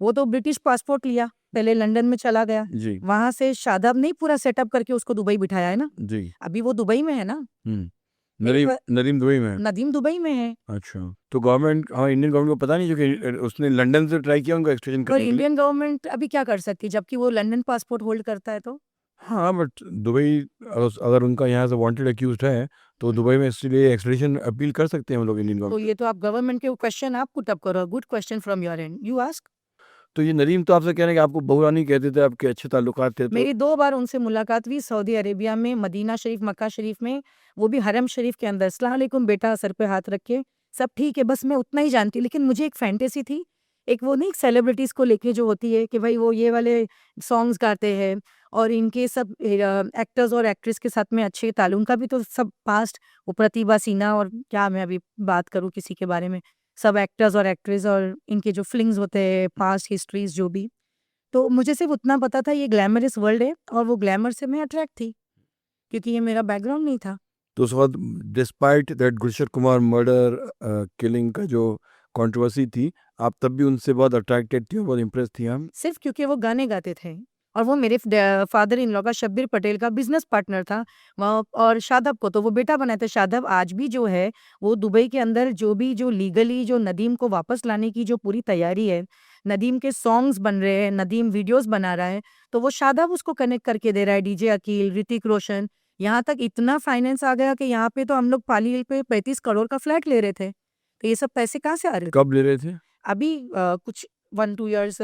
B: वो तो ब्रिटिश पासपोर्ट लिया, पहले लंदन में चला गया,
A: जी।
B: वहाँ से शादाब ने ही पूरा सेटअप करके उसको दुबई बिठाया है ना।
A: जी।
B: अभी वो दुबई में है ना,
A: हुँ।
B: एक
A: नदीम दुबई में है?
B: नदीम दुबई में है।
A: अच्छा। तो गवर्नमेंट इंडियन गवर्नमेंट को पता नहीं जो कि उसने लंदन से ट्राई किया उनको एक्सटेंशन
B: और
A: करने के लिए?
B: इंडियन गवर्नमेंट अभी क्या कर सकती है जबकि वो लंदन पासपोर्ट होल्ड करता है तो?
A: हाँ, बट दुबई अगर उनका यहाँ से वांटेड अक्यूज़्ड है, तो दुबई में इसलिए एक्स्ट्रेडिशन अपील कर सकते हैं वो लोग इंडियन
B: तो
A: गवर्नमेंट।
B: ये तो आप गवर्नमेंट के क्वेश्चन आप पुट अप करो, good question from your and, you ask.
A: तो ये नदीम तो आपसे कह रहे हैं कि आपको बहू रानी कहते थे, आपके अच्छे ताल्लुकात थे तो
B: मेरी 2 बार उनसे मुलाकात हुई सऊदी अरेबिया में, मदीना शरीफ, मक्का शरीफ में, वो भी हरम शरीफ के अंदर। अस्सलाम वालेकुम बेटा, सर पे हाथ रख के, सब ठीक है, बस मैं उतना ही जानती हूँ। लेकिन मुझे एक फैंटेसी थी, एक वो नहीं सेलिब्रिटीज़ को लेके जो होती है कि भाई वो ये वाले सॉन्ग्स गाते हैं और इनके सब एक्टर्स और एक्ट्रेस के साथ में अच्छे ताल्लुक, उनका भी तो सब पास्ट, वो प्रतिभा सिन्हा और क्या मैं अभी बात करूँ किसी के बारे में, सब एक्टर्स और एक्ट्रेस और इनके जो फिल्म्स होते हैं, पास्ट हिस्ट्रीज़ जो भी। तो मुझे सिर्फ़ उतना पता था ये ग्लैमरस वर्ल्ड है और वो ग्लैमर से मैं अट्रैक्ट थी, क्योंकि ये मेरा बैकग्राउंड नहीं था।
A: तो उस वक़्त despite that Gulshan Kumar murder killing का जो कंट्रोवर्सी थी, आप तब भी उनसे बहुत अट्रैक्टेड थी और बहुत इम्प्रेस थी आप?
B: सिर्फ़ क्योंकि वो गाने गाते थे और वो मेरे फादर इन लॉ का शब्बीर पटेल का बिज़नेस पार्टनर था। और शादाब को तो वो बेटा बनाया था। शादाब आज भी जो है, वो दुबई के अंदर जो लीगली जो नदीम को वापस लाने की जो पूरी तैयारी है, नदीम के सॉन्ग्स बन रहे हैं, नदीम वीडियोज़ बना रहा है, तो वो शादाब उसको कनेक्ट करके दे रहा है, डीजे अकील, ऋतिक रोशन। यहाँ तक इतना फाइनेंस आ गया कि यहाँ पे तो हम लोग पाली पे 35 करोड़ का फ्लैट ले रहे थे। तो ये सब पैसे कहाँ से आ रहे थे?
A: कब ले रहे थे?
B: अभी कुछ 1-2 years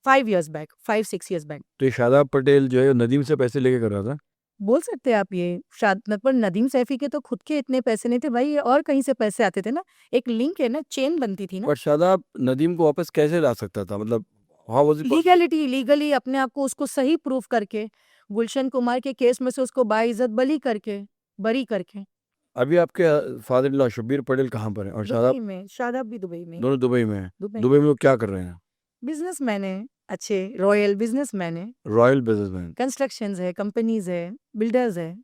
B: 5 years back, 5-6 years back.
A: तो ये शादाब पटेल जो है, वो नदीम से पैसे लेके कर रहा था?
B: बोल सकते हैं आप ये पर नदीम सैफी के तो खुद के इतने पैसे नहीं थे भाई, और कहीं से पैसे आते थे ना। एक लिंक है ना, चेन बनती थी ना।
A: बट शादाब नदीम को वापस कैसे ला सकता था? मतलब how was it possible?
B: Legally अपने आप को उसको सही प्रूफ करके, गुलशन कुमार के केस में से उसको बाइज्जत बरी करके।
A: अभी आपके father in law Shabbir Patel कहाँ पर हैं? और
B: दुबई में, शादाब भी दुबई में।
A: दोनों दुबई में हैं।
B: दुबई
A: दुबई में वो क्या कर रहे हैं?
B: बिज़नेसमैन है, अच्छे रॉयल बिज़नेसमैन है,
A: रॉयल बिज़नेसमैन।
B: कंस्ट्रक्शंस है, कंपनीज़ है, बिल्डर्स है।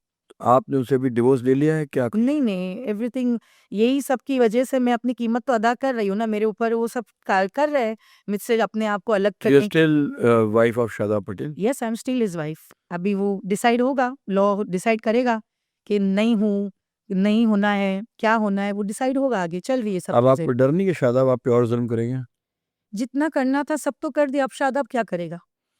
A: आपने उनसे अभी डिवोर्स ले लिया है क्या?
B: नहीं, एवरीथिंग यही सब की वजह से मैं अपनी कीमत तो अदा कर रही हूँ ना, मेरे ऊपर वो सब कर रहे हैं, मुझसे अपने आप को अलग
A: यू आर
B: करने।
A: Still wife of Shadab Patel?
B: Yes, I am still his wife. अभी वो डिसाइड होगा, लॉ डिसाइड करेगा कि नहीं हूँ, नहीं होना है, क्या होना है, वो डिसाइड होगा आगे, चल रही है सब
A: अब
B: चीज़ें।
A: आपको डर नहीं कि शादाब आप पे और ज़ुल्म करेंगे?
B: जितना करना था सब तो कर दिया, अब शादाब क्या करेगा?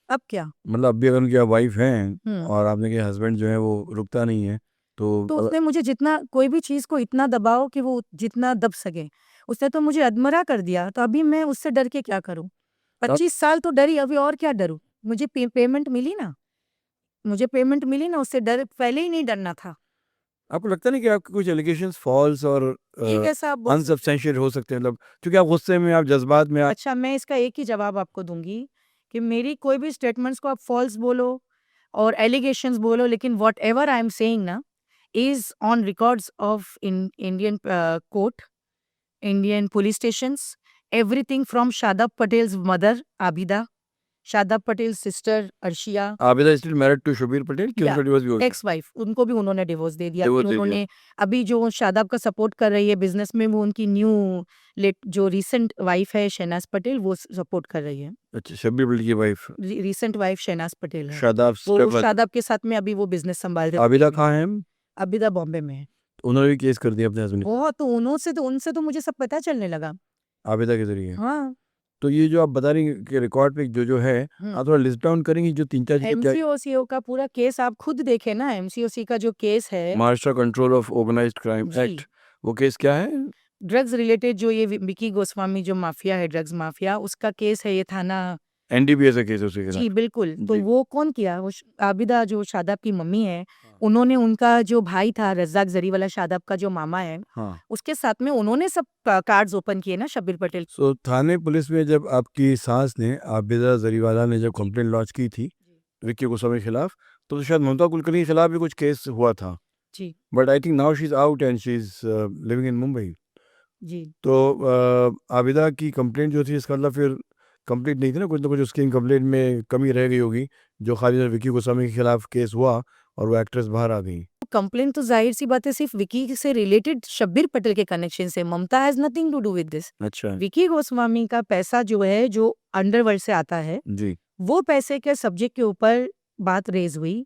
B: अब क्या?
A: मतलब अभी अगर उनकी आप वाइफ हैं
B: हुँ।
A: और आपने के हस्बैंड जो है वो रुकता नहीं है, तो
B: तो उसने मुझे जितना कोई भी चीज़ को इतना दबाओ कि वो जितना दब सके। उसने तो मुझे अधमरा कर दिया, तो अभी मैं उससे डर के क्या करूं? 25 साल तो डरी, अभी और क्या डरूं? मुझे पेमेंट मिली ना, उससे डर पहले ही नहीं डरना था।
A: आपको लगता नहीं कि आपके कुछ एलिगेशंस फॉल्स और
B: ये कैसा आप बोल सकते हो?
A: अनसब्सटेंशिएट हो सकते हैं, मतलब क्योंकि आप गुस्से में, आप जज्बात में
B: अच्छा, मैं इसका एक ही जवाब आपको दूंगी कि मेरी कोई भी स्टेटमेंट्स को आप फॉल्स बोलो और एलिगेशंस बोलो, लेकिन whatever I am saying ना is on records of Indian court, Indian police stations, everything from Shadab Patel's mother Abida, Shadab Patel sister Arshiya,
A: Abida still married to Shabbir Patel कि उनका डिवोर्स भी हो गया?
B: एक्स वाइफ, उनको भी उन्होंने डिवोर्स दे दिया।
A: डिवोर्स
B: फिर
A: दे दिया।
B: उन्होंने अभी जो शादाब का सपोर्ट कर रही है बिजनेस में, वो उनकी न्यू लेट जो रीसेंट वाइफ है शहनाज पटेल, वो सपोर्ट कर रही है।
A: अच्छा, शब्बीर पटेल की wife
B: recent wife Shahnaz Patel है,
A: शादाब
B: वो
A: stepmother।
B: शादाब के साथ में अभी वो बिजनेस संभाल रहे
A: आबिदा कहाँ है?
B: अबिदा बॉम्बे में है।
A: उन्होंने भी केस कर दिया अपने हस्बैंड
B: बहुत, तो उनसे तो मुझे सब पता चलने लगा।
A: आबिदा के जरिए।
B: हाँ,
A: तो ये जो आप बता रही हैं कि रिकॉर्ड पे जो है, आप थोड़ा लिस्ट डाउन करेंगी जो 3-4 चीजें क्या?
B: एमसीओसीओ का पूरा केस आप खुद देखे ना, एमसीओसी का जो केस है,
A: Maharashtra control of organised crime
B: जी।
A: एक्ट, वो केस क्या है?
B: ड्रग्स रिलेटेड जो ये विकी गोस्वामी जो माफिया है, ड्रग्स माफिया, उसका केस है, ये थाना।
A: एनडीपीएस का केस है उसके
B: जी
A: खिलाफ।
B: बिल्कुल। तो
A: जी।
B: वो कौन किया? वो आबिदा जो शादाब की मम्मी है, उन्होंने उनका जो भाई था रज्जाक जरीवाला, शादाब का जो मामा है,
A: हाँ।
B: उसके साथ में उन्होंने सब कार्ड्स ओपन किए ना शब्बीर पटेल।
A: सो थाने पुलिस में जब आपकी सास ने, आबिदा जरीवाला ने जब कंप्लेंट लॉन्च की थी विक्की गोस्वामी के खिलाफ, तो शायद ममता कुलकर्णी के खिलाफ भी कुछ केस हुआ था,
B: जी
A: but I think now she is out and she is living in Mumbai.
B: जी
A: तो आबिदा की कंप्लेंट जो थी, इसका मतलब फिर कंप्लीट नहीं थी ना, कुछ उसकी कंप्लेंट में कमी रह गई होगी, जो खाली विक्की गोस्वामी के खिलाफ केस हुआ और वो एक्ट्रेस बाहर आ गई।
B: कंप्लेंट तो जाहिर सी बात है सिर्फ विकी से रिलेटेड शब्बीर पटेल के कनेक्शन से, Mamata has nothing to do with this.
A: अच्छा
B: विकी गोस्वामी का पैसा जो है, जो अंडरवर्ल्ड से आता है,
A: जी।
B: वो पैसे के सब्जेक्ट के ऊपर बात रेज हुई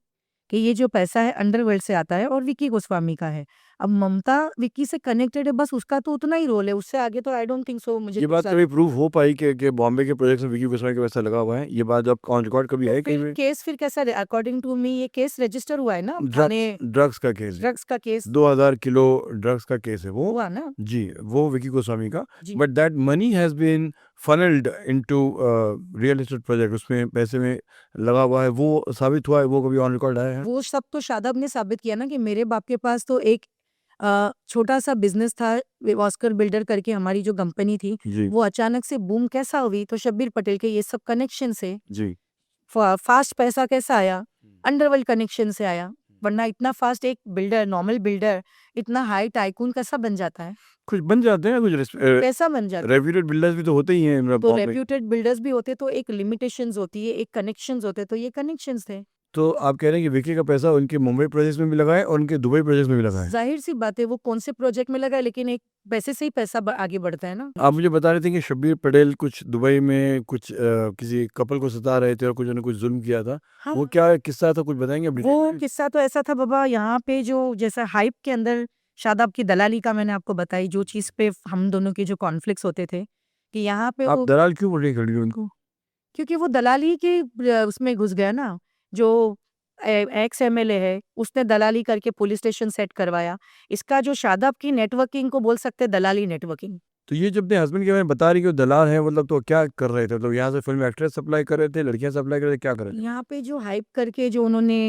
B: कि ये जो पैसा है अंडरवर्ल्ड से आता है और विकी गोस्वामी का है। अब ममता विकी से कनेक्टेड है, बस उसका तो उतना ही रोल है, उससे आगे तो आई डोंट थिंक सो। मुझे
A: ये बात कभी प्रूव हो पाई कि बॉम्बे के प्रोजेक्ट में विकी गोस्वामी का पैसा लगा हुआ है? ये बात जब ऑन रिकॉर्ड कभी है कहीं
B: फिर
A: पे?
B: केस फिर कैसा, अकॉर्डिंग टू मी ये केस रजिस्टर हुआ है ना,
A: ड्रग्स का केस,
B: ड्रग्स का केस
A: 2000 किलो ड्रग्स का केस है वो।
B: हुआ ना
A: जी, वो विकी गोस्वामी का।
B: जी।
A: But that money has been funneled into real estate project, उसमें पैसे में लगा हुआ है, वो साबित हुआ है? वो कभी ऑन रिकॉर्ड आया है?
B: वो सब तो शादाब ने साबित किया ना कि मेरे बाप के पास तो एक छोटा सा बिजनेस था, ऑस्कर बिल्डर करके हमारी जो कंपनी थी,
A: जी
B: वो अचानक से बूम कैसा हुई? तो शब्बीर पटेल के ये सब कनेक्शन से।
A: जी।
B: फास्ट पैसा कैसा आया? अंडरवर्ल्ड कनेक्शन से आया, वरना इतना फास्ट एक बिल्डर, नॉर्मल बिल्डर इतना हाई टाइकून कैसा बन जाता है?
A: कुछ बन जाते हैं, कुछ
B: कैसा बन जाता है?
A: रेप्यूटेड बिल्डर्स भी तो होते ही हैं
B: तो
A: बॉम्बे।
B: रेप्यूटेड बिल्डर्स भी होते तो एक लिमिटेशंस होती है, एक कनेक्शंस होते, तो ये कनेक्शंस थे।
A: तो आप कह रहे हैं कि विकी का पैसा उनके मुंबई प्रोजेक्ट में भी लगा है और उनके दुबई प्रोजेक्ट में भी लगा है?
B: जाहिर सी बात है, वो कौन से प्रोजेक्ट में लगा है, लेकिन एक पैसे से ही पैसा आगे बढ़ता है ना।
A: आप मुझे बता रहे थे कि शब्बीर पटेल कुछ दुबई में कुछ किसी कपल को सता रहे थे और कुछ उन्होंने कुछ जुल्म किया था।
B: हाँ,
A: वो क्या किस्सा था, कुछ बताएंगे?
B: वो किस्सा तो ऐसा था बाबा, यहाँ पे जो जैसा हाइप के अंदर शादाब की दलाली का मैंने आपको बताई, जो चीज पे हम दोनों के जो कॉन्फ्लिक्ट्स होते थे कि यहाँ पे
A: आप
B: वो,
A: दलाल क्यों बोल रही खड़ी हो उनको?
B: क्योंकि वो दलाली के उसमें घुस गया ना, जो एक्स एमएलए है, उसने दलाली करके पुलिस स्टेशन सेट करवाया। इसका जो शादाब की नेटवर्किंग को बोल सकते हैं दलाली नेटवर्किंग।
A: तो ये जब अपने हस्बैंड के बारे में बता रही कि वो दलाल है, मतलब तो क्या कर रहे थे? मतलब यहाँ से फिल्म एक्ट्रेस सप्लाई कर रहे थे, लड़कियां सप्लाई कर रहे थे, क्या कर रहे थे?
B: यहाँ पे जो हाइप करके जो उन्होंने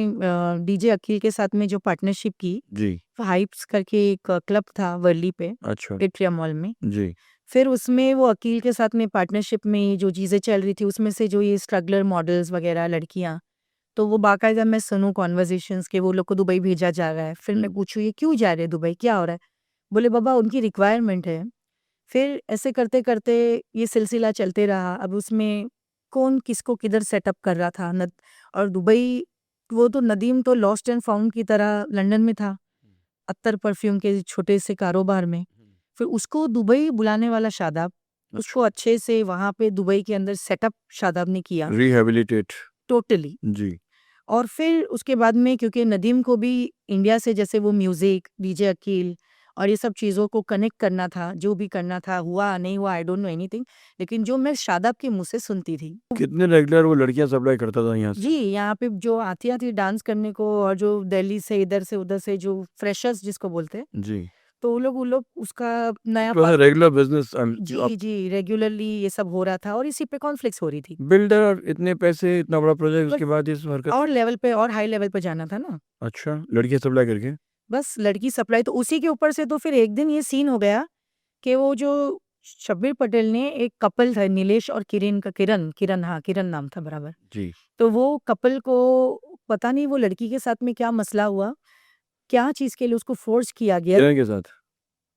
B: डीजे अकील के साथ में जो पार्टनरशिप की,
A: जी
B: हाइप्स करके एक क्लब था वर्ली पे,
A: अच्छा
B: एट्रिया मॉल में।
A: जी
B: फिर उसमें वो अकील के साथ में पार्टनरशिप में जो चीज़ें चल रही थी, उसमें से जो ये स्ट्रगलर मॉडल्स वगैरह लड़कियां, तो वो बाकायदा मैं सुनूं कॉन्वर्जेशंस के वो लोग को दुबई भेजा जा रहा है। फिर मैं पूछूं ये क्यों जा रहे हैं दुबई, क्या हो रहा है? बोले बाबा उनकी रिक्वायरमेंट है। फिर ऐसे करते करते ये सिलसिला चलते रहा। अब उसमें कौन किसको किधर सेटअप कर रहा था और दुबई, वो तो नदीम तो लॉस्ट एंड फाउंड की तरह लंदन में था, अत्तर परफ्यूम के छोटे से कारोबार में। फिर उसको दुबई बुलाने वाला शादाब, उसको अच्छे से वहां पे दुबई के अंदर सेटअप शादाब ने किया
A: रिहेबिलिटेट।
B: टोटली।
A: जी
B: और फिर उसके बाद में क्योंकि नदीम को भी इंडिया से जैसे वो म्यूजिक, डीजे अकील और ये सब चीज़ों को कनेक्ट करना था, जो भी करना था, हुआ नहीं हुआ आई डोंट नो एनीथिंग, लेकिन जो मैं शादाब के मुंह से सुनती थी।
A: कितने रेगुलर वो लड़कियां सप्लाई करता था यहाँ से?
B: जी, यहाँ पे जो आती थी डांस करने को, और जो दिल्ली से इधर से उधर से जो फ्रेशर्स जिसको बोलते हैं,
A: जी
B: तो वो लोग उसका नया
A: It was a regular business.
B: जी रेगुलरली ये सब हो रहा था और इसी पे कॉन्फ्लिक्ट्स हो रही थी
A: बिल्डर इतने पैसे, इतना बड़ा प्रोजेक्ट, उसके बाद इस हरकत।
B: और लेवल पे और हाई लेवल पे जाना था ना,
A: अच्छा, लड़की सप्लाई करके।
B: बस लड़की सप्लाई। तो उसी के ऊपर से तो फिर एक दिन ये सीन हो गया कि वो जो शब्बीर पटेल ने एक कपल था नीलेश और किरण नाम था बराबर।
A: जी।
B: तो वो कपल को पता नहीं वो लड़की के साथ में क्या मसला हुआ, क्या चीज के लिए उसको फोर्स किया गया।
A: किरण के साथ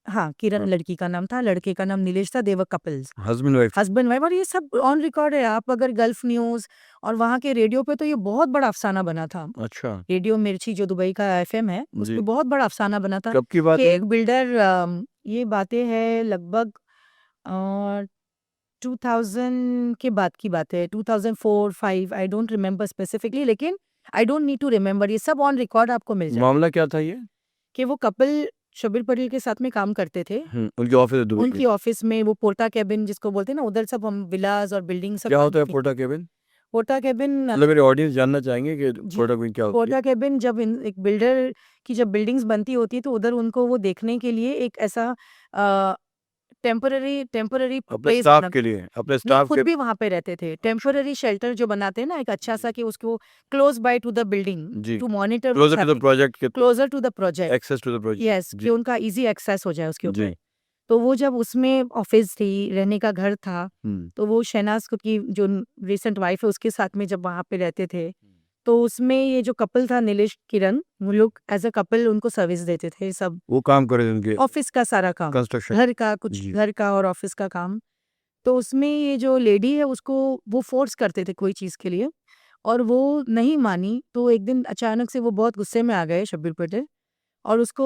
B: हाँ, किरण
A: हाँ।
B: लड़की का नाम था, लड़के का नाम नीलेश था। They were couples,
A: husband wife.
B: Husband wife. और ये सब ऑन रिकॉर्ड है। आप अगर गल्फ न्यूज और वहाँ के रेडियो पे तो ये बहुत बड़ा अफसाना बना था।
A: अच्छा,
B: रेडियो मिर्ची जो दुबई का एफएम है उस
A: जी।
B: पे बहुत बड़ा अफसाना बना था
A: कब की बात
B: कि
A: है?
B: एक बिल्डर, ये बातें है लगभग 2000 के बाद की बात है, 2004-5, आई डोंट रिमेम्बर स्पेसिफिकली, लेकिन I don't need to remember, ये सब ऑन रिकॉर्ड आपको मिल जाए
A: मामला क्या था ये?
B: कि वो कपल शब्बीर पटेल के साथ में काम करते थे।
A: उनके ऑफिस है दुबई
B: उनकी
A: में।
B: ऑफिस में वो पोर्टा केबिन जिसको बोलते हैं ना, उधर सब हम विलास और बिल्डिंग सब
A: क्या होता है
B: थी।
A: पोर्टा केबिन?
B: पोर्टा केबिन,
A: मतलब मेरे ऑडियंस जानना चाहेंगे कि
B: जी,
A: पोर्टा केबिन क्या होती है?
B: पोर्टा केबिन जब एक बिल्डर की जब बिल्डिंग्स बनती होती है तो उधर उनको वो देखने के लिए एक ऐसा टेम्पररी
A: अपने
B: प्लेस
A: स्टाफ के लिए, अपने
B: नहीं,
A: स्टाफ
B: खुद
A: के।
B: भी वहां पे रहते थे। टेम्पररी शेल्टर जो बनाते हैं ना, एक अच्छा सा कि उसको close by to the building
A: जी।
B: To monitor
A: closer to the project के,
B: closer to the project,
A: access to the project.
B: Yes, कि
A: जी।
B: उनका इजी एक्सेस हो जाए उसके
A: जी।
B: ऊपर। तो वो जब उसमें ऑफिस थी, रहने का घर था, तो वो शहनाज की जो रिसेंट वाइफ है उसके साथ में जब वहां पे रहते थे, तो उसमें ये जो कपल था नीलेश किरण, वो लोग एज अ कपल उनको सर्विस देते थे सब,
A: वो काम करे थे उनके
B: ऑफिस का सारा काम,
A: कंस्ट्रक्शन।
B: घर का कुछ,
A: जी।
B: घर का और ऑफिस का काम। तो उसमें ये जो लेडी है उसको वो फोर्स करते थे कोई चीज के लिए और वो नहीं मानी। तो एक दिन अचानक से वो बहुत गुस्से में आ गए शब्बीर पटेल और उसको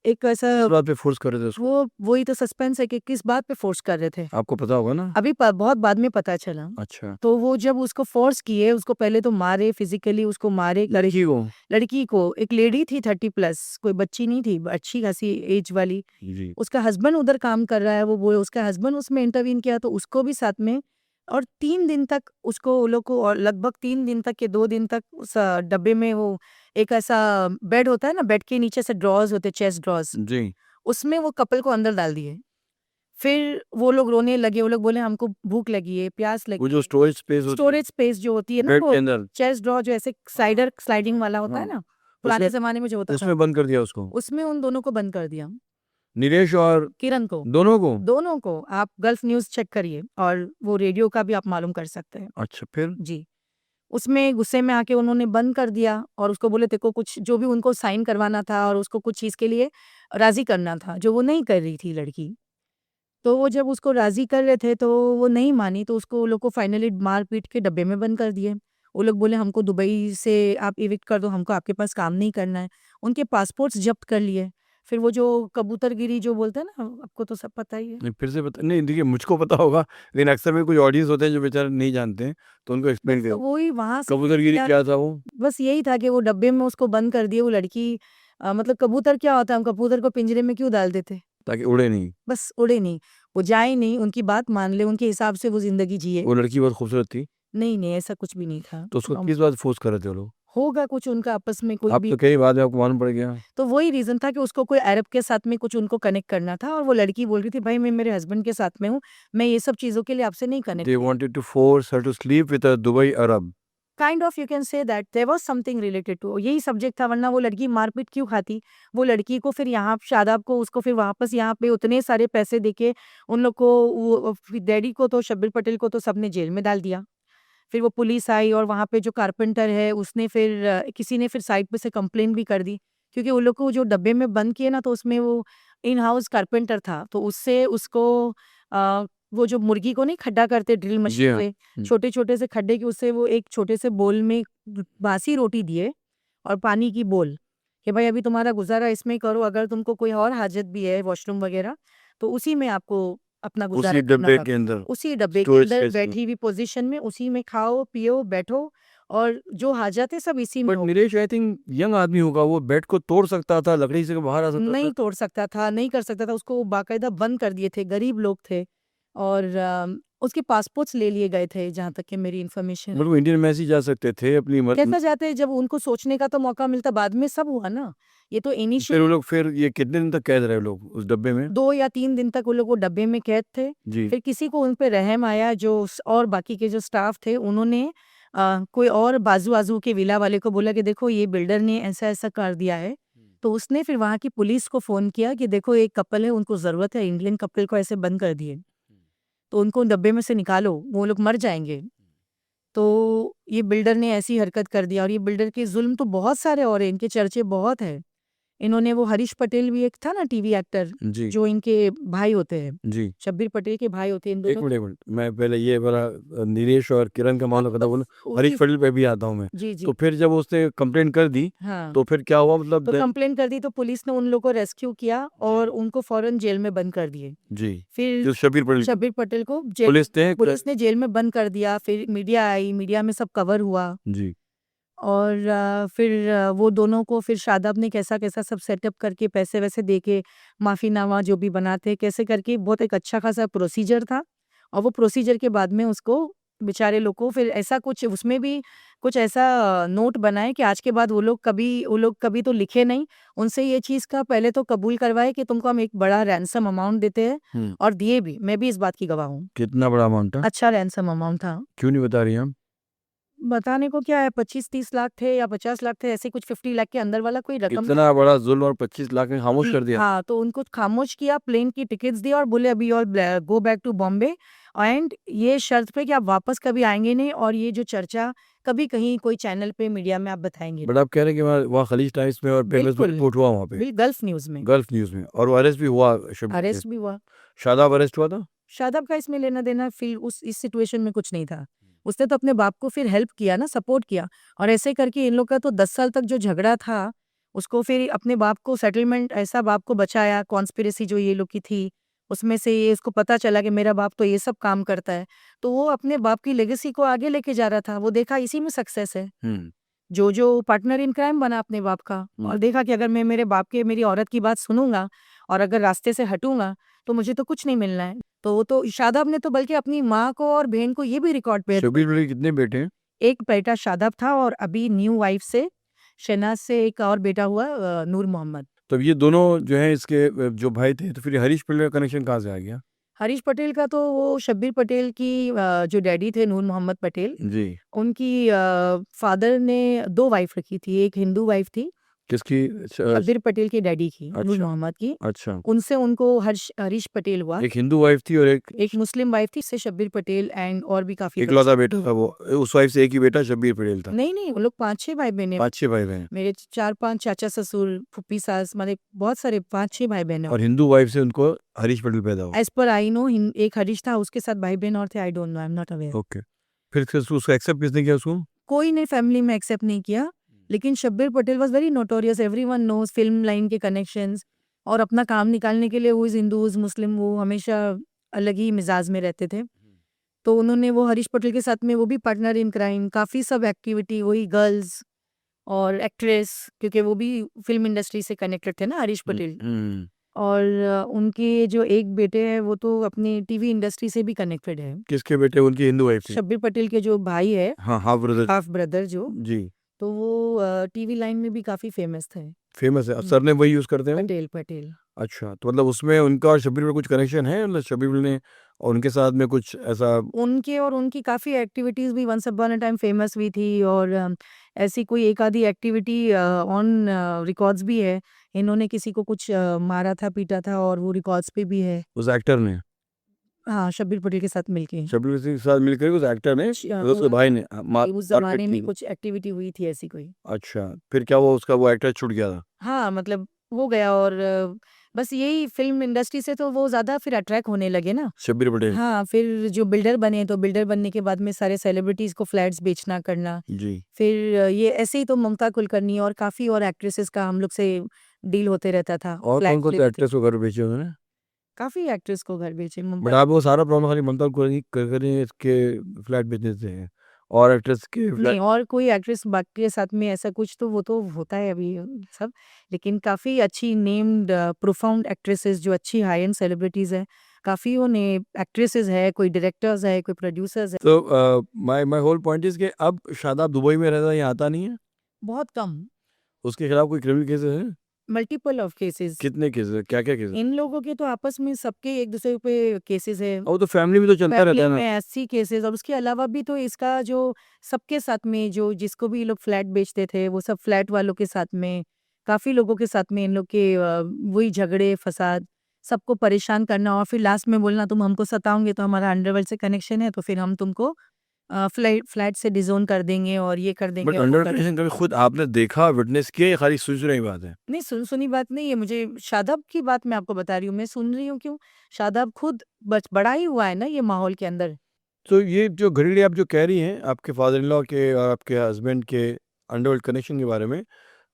B: एक ऐसा,
A: किस बात पे फोर्स कर रहे थे उसको?
B: वो वही तो सस्पेंस है कि किस बात पे फोर्स कर रहे थे,
A: आपको पता होगा ना?
B: अभी बहुत बाद में पता चला।
A: अच्छा।
B: तो वो जब उसको फोर्स किए, उसको पहले तो मारे, फिजिकली उसको मारे। लड़की को, एक लेडी थी 30+, कोई बच्ची नहीं थी, अच्छी खासी एज वाली।
A: जी।
B: उसका हस्बैंड उधर काम कर रहा है, वो उसका हस्बैंड उसमें इंटरवीन किया तो उसको भी साथ में। और 3 दिन तक उसको, वो लोग को, और लगभग 3 दिन तक के 2 दिन तक उस डब्बे में वो एक ऐसा बेड होता है ना, बेड के नीचे से ड्रॉज होते, चेस्ट ड्रॉज,
A: जी।
B: उसमें वो कपल को अंदर डाल दिए। फिर वो लोग रोने लगे, वो लोग बोले हमको भूख लगी है, प्यास
A: वो
B: लगी
A: जो
B: है।
A: स्टोरेज स्पेस होती है
B: स्टोरेज स्पेस जो होती है ना,
A: बेड
B: वो
A: के अंदर,
B: चेस्ट ड्रॉ जो ऐसे स्लाइडिंग वाला होता है
A: हाँ,
B: ना, पुराने
A: उसमें
B: जमाने में जो होता था,
A: उसमें बंद कर दिया उसको,
B: उसमें उन दोनों को बंद कर दिया।
A: नीलेश और
B: किरण को,
A: दोनों को।
B: आप गल्फ न्यूज चेक करिए और वो रेडियो का भी आप मालूम कर सकते हैं।
A: अच्छा, फिर?
B: जी, उसमें गुस्से में आके उन्होंने बंद कर दिया और उसको बोले तेरे को कुछ जो भी उनको साइन करवाना था और उसको कुछ चीज के लिए राजी करना था, जो वो नहीं कर रही थी लड़की। तो वो जब उसको राजी कर रहे थे तो वो नहीं मानी, तो उसको वो लोग को फाइनली मार पीट के डब्बे में बंद कर दिए। वो लोग बोले हमको दुबई से आप इविक्ट कर दो, हमको आपके पास काम नहीं करना है। उनके पासपोर्ट्स जब्त कर लिए। फिर वो जो कबूतरगिरी जो बोलते हैं ना, आपको तो सब पता ही है।
A: नहीं, फिर से बता। नहीं, देखिए मुझको पता होगा, लेकिन अक्सर में कुछ ऑडियंस होते हैं जो बेचारे नहीं जानते हैं, तो उनको एक्सप्लेन
B: तो
A: करो।
B: वही वहां से
A: कबूतरगिरी
B: क्या,
A: क्या था वो?
B: बस यही था कि वो डब्बे में उसको बंद कर दिए। वो लड़की, मतलब कबूतर क्या होता है, हम कबूतर को पिंजरे में क्यों डाल देते,
A: ताकि उड़े नहीं।
B: बस उड़े नहीं, वो जाए नहीं, उनकी बात मान ले, उनके हिसाब से वो जिंदगी जिए।
A: वो लड़की बहुत खूबसूरत थी,
B: नहीं नहीं, ऐसा कुछ भी नहीं था।
A: तो उसको किस बात फोर्स कर रहे थे वो लोग?
B: होगा कुछ उनका आपस में कोई
A: आप
B: भी,
A: तो कई बात है, आपको मालूम पड़ गया।
B: तो वही रीजन था कि उसको कोई अरब के साथ में कुछ उनको कनेक्ट करना था और वो लड़की बोल रही थी भाई मैं मेरे हस्बैंड के साथ में हूँ, मैं ये सब चीजों के लिए आपसे नहीं
A: दे
B: connect.
A: Wanted to force her to sleep with a Dubai Arab.
B: Kind of you can say that there was something related to, यही सब्जेक्ट था, वरना वो लड़की मारपीट क्यों खाती। वो लड़की को फिर यहाँ शादाब को, उसको फिर वापस यहाँ पे उतने सारे पैसे देके उन लोग को, वो डैडी को तो शब्बीर पटेल को तो सबने जेल में डाल दिया। फिर वो पुलिस आई और वहाँ पे जो कारपेंटर है उसने फिर किसी ने फिर साइड पे से कंप्लेन भी कर दी, क्योंकि वो लोग को जो डब्बे में बंद किए ना, तो उसमें वो इन हाउस कारपेंटर था, तो उससे उसको वो जो मुर्गी को नहीं खड्डा करते ड्रिल
A: जी
B: मशीन
A: हाँ।
B: से, छोटे छोटे से खड्डे की, उससे वो एक छोटे से बोल में बासी रोटी दिए और पानी की बोल कि भाई अभी तुम्हारा गुजारा इसमें करो, अगर तुमको कोई और हाजत भी है वॉशरूम वगैरह तो उसी में आपको अपना गुजारा
A: उसी
B: करना
A: डब्बे
B: पड़ेगा।
A: के अंदर,
B: उसी डब्बे के
A: स्टोरेज
B: अंदर
A: स्पेस में।
B: बैठी हुई पोजीशन में, उसी में खाओ पियो बैठो और जो हाजत है सब इसी में
A: बट
B: हो।
A: नीलेश आई थिंक यंग आदमी होगा, वो बेड को तोड़ सकता था, लकड़ी से बाहर आ सकता था।
B: नहीं तोड़ सकता था, नहीं कर सकता था, उसको बाकायदा बंद कर दिए थे, गरीब लोग थे, और उसके पासपोर्ट्स ले लिए गए थे जहाँ तक कि मेरी इन्फॉर्मेशन है।
A: मतलब इंडियन एम्बेसी जा सकते थे अपनी
B: कैसा जाते हैं जब उनको सोचने का तो मौका मिलता, बाद में सब हुआ ना। ये तो
A: फिर
B: इनिशियल
A: वो लोग फिर ये कितने दिन तक कैद रहे लोग उस डब्बे में?
B: 2 या 3 दिन तक वो लोग वो डब्बे में कैद थे।
A: जी।
B: फिर किसी को उन पे रहम आया और बाकी के जो स्टाफ थे उन्होंने कोई और बाजू-आजू के विला वाले को बोला कि देखो ये बिल्डर ने ऐसा-ऐसा कर दिया है। तो उसने फिर वहाँ की पुलिस को फ़ोन किया कि देखो एक कपल है, उनको ज़रूरत है, इंडियन कपल को ऐसे बंद कर दिए। तो उनको डब्बे में से निकालो, वो लोग मर जाएँगे। तो ये बिल्डर ने ऐसी हरकत कर दिया और ये बिल्डर के ज़ुल्म तो बहुत सारे और हैं, इनके चर्चे बहुत हैं। इन्होंने वो हरीश पटेल भी एक था ना टीवी एक्टर,
A: जी।
B: जो इनके भाई होते हैं,
A: जी।
B: शब्बीर पटेल के भाई होते हैं इन
A: एक
B: दोनों।
A: मिनट मैं पहले ये वाला नीलेश और किरण का मामला पता बोलूं, हरीश
B: उसी
A: पटेल पे भी आता हूँ मैं।
B: जी, जी।
A: तो फिर जब उसने कंप्लेंट कर दी
B: हाँ,
A: तो फिर क्या हुआ मतलब
B: तो कंप्लेंट कर दी तो पुलिस ने उन लोगों को रेस्क्यू किया और उनको फ़ौरन जेल में बंद कर दिए।
A: जी
B: फिर
A: जो शब्बीर पटेल
B: शब्बीर पटेल को पुलिस ने जेल में बंद कर दिया, फिर मीडिया आई, मीडिया में सब कवर हुआ।
A: जी
B: और फिर वो दोनों को फिर शादाब ने कैसा-कैसा सब सेटअप करके पैसे-वैसे दे के माफ़ीनामा जो भी बनाते कैसे करके बहुत एक अच्छा खासा प्रोसीजर था। और वो प्रोसीजर के बाद में उसको बेचारे लोग को फिर ऐसा कुछ उसमें भी कुछ ऐसा नोट बनाए कि आज के बाद वो लोग कभी तो लिखे नहीं। उनसे ये चीज़ का पहले तो कबूल करवाए कि तुमको हम एक बड़ा रैंसम अमाउंट देते हैं और दिए भी। मैं भी इस बात की गवाह हूँ।
A: कितना बड़ा अमाउंट था?
B: अच्छा रैंसम अमाउंट था।
A: क्यों नहीं बता रही हम?
B: बताने को क्या है 25-30 लाख थे या 50 लाख थे, ऐसे कुछ 50 लाख के अंदर वाला कोई रकम था।
A: इतना बड़ा जुल्म और 25 लाख में खामोश कर दिया।
B: हाँ, तो उनको खामोश किया, प्लेन की टिकट्स दी और बोले अभी और go back to Bombay and ये शर्त पे कि आप वापस कभी आएँगे नहीं और ये जो चर्चा कभी कहीं कोई चैनल पे मीडिया में आप बताएँगे
A: बट आप कह रहे हैं कि वहाँ खलीज टाइम्स में और पेपर्स में
B: बिल्कुल।
A: रिपोर्ट हुआ वहाँ पे
B: गल्फ न्यूज़ में।
A: गल्फ न्यूज़ में और वो अरेस्ट भी हुआ
B: अरेस्ट भी हुआ।
A: शादाब अरेस्ट हुआ था?
B: शादाब का इसमें लेना-देना फिर इस सिचुएशन में कुछ नहीं था। उसने तो अपने बाप को फिर हेल्प किया ना, सपोर्ट किया और ऐसे करके इन लोग का तो 10 साल तक जो झगड़ा था, उसको फिर अपने बाप को सेटलमेंट ऐसा बाप को बचाया, कॉन्स्पिरेसी जो ये लोग की थी, उसमें से ये इसको पता चला कि मेरा बाप तो ये सब काम करता है। तो वो अपने बाप की लेगेसी को आगे लेके जा रहा था, वो देखा इसी में सक्सेस है। जो पार्टनर इन क्राइम बना अपने बाप का और देखा कि अगर मैं मेरी औरत की बात सुनूंगा और अगर रास्ते से हटूंगा तो मुझे तो कुछ नहीं मिलना है। तो शादाब ने तो बल्कि अपनी माँ को और बहन को ये भी रिकॉर्ड पे
A: शब्बीर पटेल कितने बेटे हैं?
B: एक बेटा शादाब था और अभी न्यू वाइफ से शहनाज से एक और बेटा हुआ नूर मोहम्मद।
A: तो ये दोनों जो हैं इसके जो भाई थे तो फिर हरीश पटेल का कनेक्शन कहाँ से आ गया?
B: हरीश पटेल का तो वो शब्बीर पटेल की जो डैडी थे नूर मोहम्मद पटेल,
A: जी
B: उनकी फादर ने 2 वाइफ रखी थी, एक हिंदू वाइफ थी
A: किसकी?
B: शब्बीर पटेल की डैडी की, नूर
A: अच्छा
B: मोहम्मद की।
A: अच्छा
B: उनसे उनको हरीश पटेल हुआ।
A: एक हिंदू वाइफ थी और
B: एक मुस्लिम वाइफ थी, इससे शब्बीर पटेल एंड और भी काफ़ी
A: इकलौता बेटा था वो। उस वाइफ से एक ही बेटा शब्बीर पटेल था।
B: नहीं, वो लोग 5-6 भाई बहन हैं।
A: 5-6 भाई बहन
B: मेरे 4-5 चाचा-ससुर, फूफी सास मतलब बहुत सारे 5-6 भाई-बहन हैं।
A: और हिंदू वाइफ से उनको हरीश पटेल पैदा हुआ।
B: एज़ पर आई नो एक हरीश था, उसके साथ भाई-बहन और थे, आई don't no, I am not aware.
A: Okay फिर उसको एक्सेप्ट किसने किया उसको?
B: कोई ने फैमिली में एक्सेप्ट नहीं किया, लेकिन Shabbir Patel was very notorious, everyone knows film line के कनेक्शंस और अपना काम निकालने के लिए who is Hindu, who is Muslim, वो हमेशा अलग ही मिज़ाज में रहते थे। तो उन्होंने वो हरीश पटेल के साथ में वो भी पार्टनर इन क्राइम, काफ़ी सब एक्टिविटी वही गर्ल्स और एक्ट्रेस क्योंकि वो भी फ़िल्म इंडस्ट्री से कनेक्टेड थे ना हरीश पटेल। और उनके जो एक बेटे हैं वो तो अपनी टीवी इंडस्ट्री से भी कनेक्टेड है।
A: किसके बेटे? उनकी हिंदू वाइफ थी।
B: शब्बीर पटेल के जो भाई है,
A: हाँ हाफ ब्रदर।
B: हाफ ब्रदर जो,
A: जी
B: तो वो टीवी लाइन में भी काफ़ी फेमस थे।
A: फेमस है सर ने वही यूज करते हैं।
B: पटेल।
A: अच्छा तो मतलब उसमें उनका और शब्बीर में कुछ कनेक्शन है? मतलब शब्बीर ने और उनके साथ में कुछ ऐसा?
B: उनके और उनकी काफ़ी एक्टिविटीज़ भी once upon a time famous हुई थी और ऐसी कोई एक आधी एक्टिविटी ऑन रिकॉर्ड्स भी है। इन्होंने किसी को कुछ मारा था, पीटा था और वो रिकॉर्ड्स पे भी है।
A: उस एक्टर ने
B: हाँ, शब्बीर पटेल के साथ मिलके।
A: शब्बीर के साथ मिलकर उस एक्टर ने उसके भाई ने
B: उस ज़माने में कुछ एक्टिविटी हुई थी ऐसी कोई।
A: अच्छा फिर क्या हुआ उसका? वो एक्टर छूट गया था?
B: हाँ, मतलब हो गया और बस यही फ़िल्म इंडस्ट्री से तो वो ज़्यादा फिर अट्रैक्ट होने लगे ना।
A: शब्बीर पटेल।
B: हाँ, फिर जो बिल्डर बने तो बिल्डर बनने के बाद में सारे सेलिब्रिटीज़ को फ्लैट्स बेचना करना।
A: जी
B: फिर ये ऐसे ही तो ममता कुलकर्णी और काफ़ी और एक्ट्रेसेस का हम लोग से डील होते रहता था।
A: और कौन कौन से एक्ट्रेस को घर बेचे उन्होंने?
B: काफ़ी एक्ट्रेस को घर बेचे
A: बट
B: मुंबई।
A: आप वो सारा प्रॉब्लम खाली ममता कुलकर्णी इसके फ्लैट बेचने से है और एक्ट्रेस के
B: नहीं
A: फ्लैट?
B: और कोई एक्ट्रेस बाकी के साथ में ऐसा कुछ तो वो तो होता है अभी सब, लेकिन काफ़ी अच्छी नेम्ड प्रोफाउंड एक्ट्रेसेस जो अच्छी हाई एंड सेलिब्रिटीज़ हैं, काफ़ी ने एक्ट्रेसेस है, कोई डायरेक्टर्स है, कोई प्रोड्यूसर्स है।
A: तो माय होल पॉइंट इज कि अब शादाब दुबई में रहता है, यहाँ आता नहीं है।
B: बहुत कम,
A: उसके खिलाफ कोई क्रिमिनल केसेस हैं?
B: Multiple of cases.
A: कितने केसेस, क्या क्या केसेस?
B: इन लोगों के तो आपस में सबके एक दूसरे पे केसेस है,
A: वो तो फैमिली भी तो चलता रहता
B: फैमिली
A: है
B: में
A: ना।
B: ऐसी केसेस, और उसके अलावा भी तो इसका जो सबके साथ में जो जिसको भी ये लोग फ्लैट बेचते थे वो सब फ्लैट वालों के साथ में, काफ़ी लोगों के साथ में इन लोग के वही झगड़े फसाद, सबको परेशान करना और फिर लास्ट में बोलना तुम हमको सताओगे तो हमारा अंडरवर्ल्ड से कनेक्शन है तो फिर हम तुमको फ्लैट से डिजोन कर देंगे और ये कर देंगे
A: बट
B: और वो
A: अंडर
B: कर
A: कंडीशन कभी खुद आपने देखा, विटनेस किया, या खाली सुन सुनी बात है?
B: नहीं, सुनी बात नहीं है। मुझे शादाब की बात मैं आपको बता रही हूँ, मैं सुन रही हूँ क्यों? शादाब खुद बड़ा ही हुआ है ना ये माहौल के अंदर।
A: तो ये जो घड़ीले आप जो कह रही हैं आपके फादर इन लॉ के और आपके हस्बैंड के अंडरवर्ल्ड कनेक्शन के बारे में,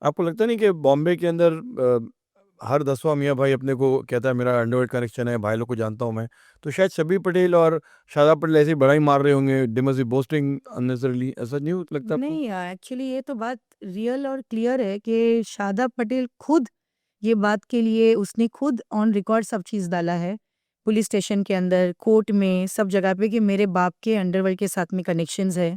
A: आपको लगता नहीं कि बॉम्बे के अंदर हर 10वां मियाँ भाई अपने को कहता है मेरा अंडरवर्ल्ड कनेक्शन है, भाई लोग को जानता हूँ मैं, तो शायद शब्बीर पटेल और शादाब पटेल ऐसे ही बड़ा ही मार रहे होंगे, they must be boasting unnecessarily, ऐसा नहीं लगता आपको?
B: नहीं एक्चुअली ये तो बात रियल और क्लियर है कि शादाब पटेल खुद ये बात के लिए उसने खुद ऑन रिकॉर्ड सब चीज़ डाला है, पुलिस स्टेशन के अंदर, कोर्ट में, सब जगह पे कि मेरे बाप के अंडरवर्ल्ड के साथ में कनेक्शंस है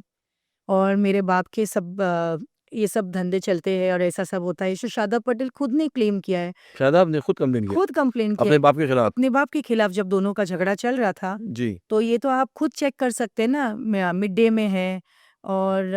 B: और मेरे बाप के सब ये सब धंधे चलते हैं और ऐसा सब होता है। तो शादाब पटेल खुद ने क्लेम किया है,
A: शादाब ने खुद कंप्लेन किया
B: खुद कंप्लेन किया
A: अपने
B: है,
A: बाप के खिलाफ?
B: अपने बाप के खिलाफ जब दोनों का झगड़ा चल रहा था।
A: जी।
B: तो ये तो आप खुद चेक कर सकते हैं ना, मिड डे में है और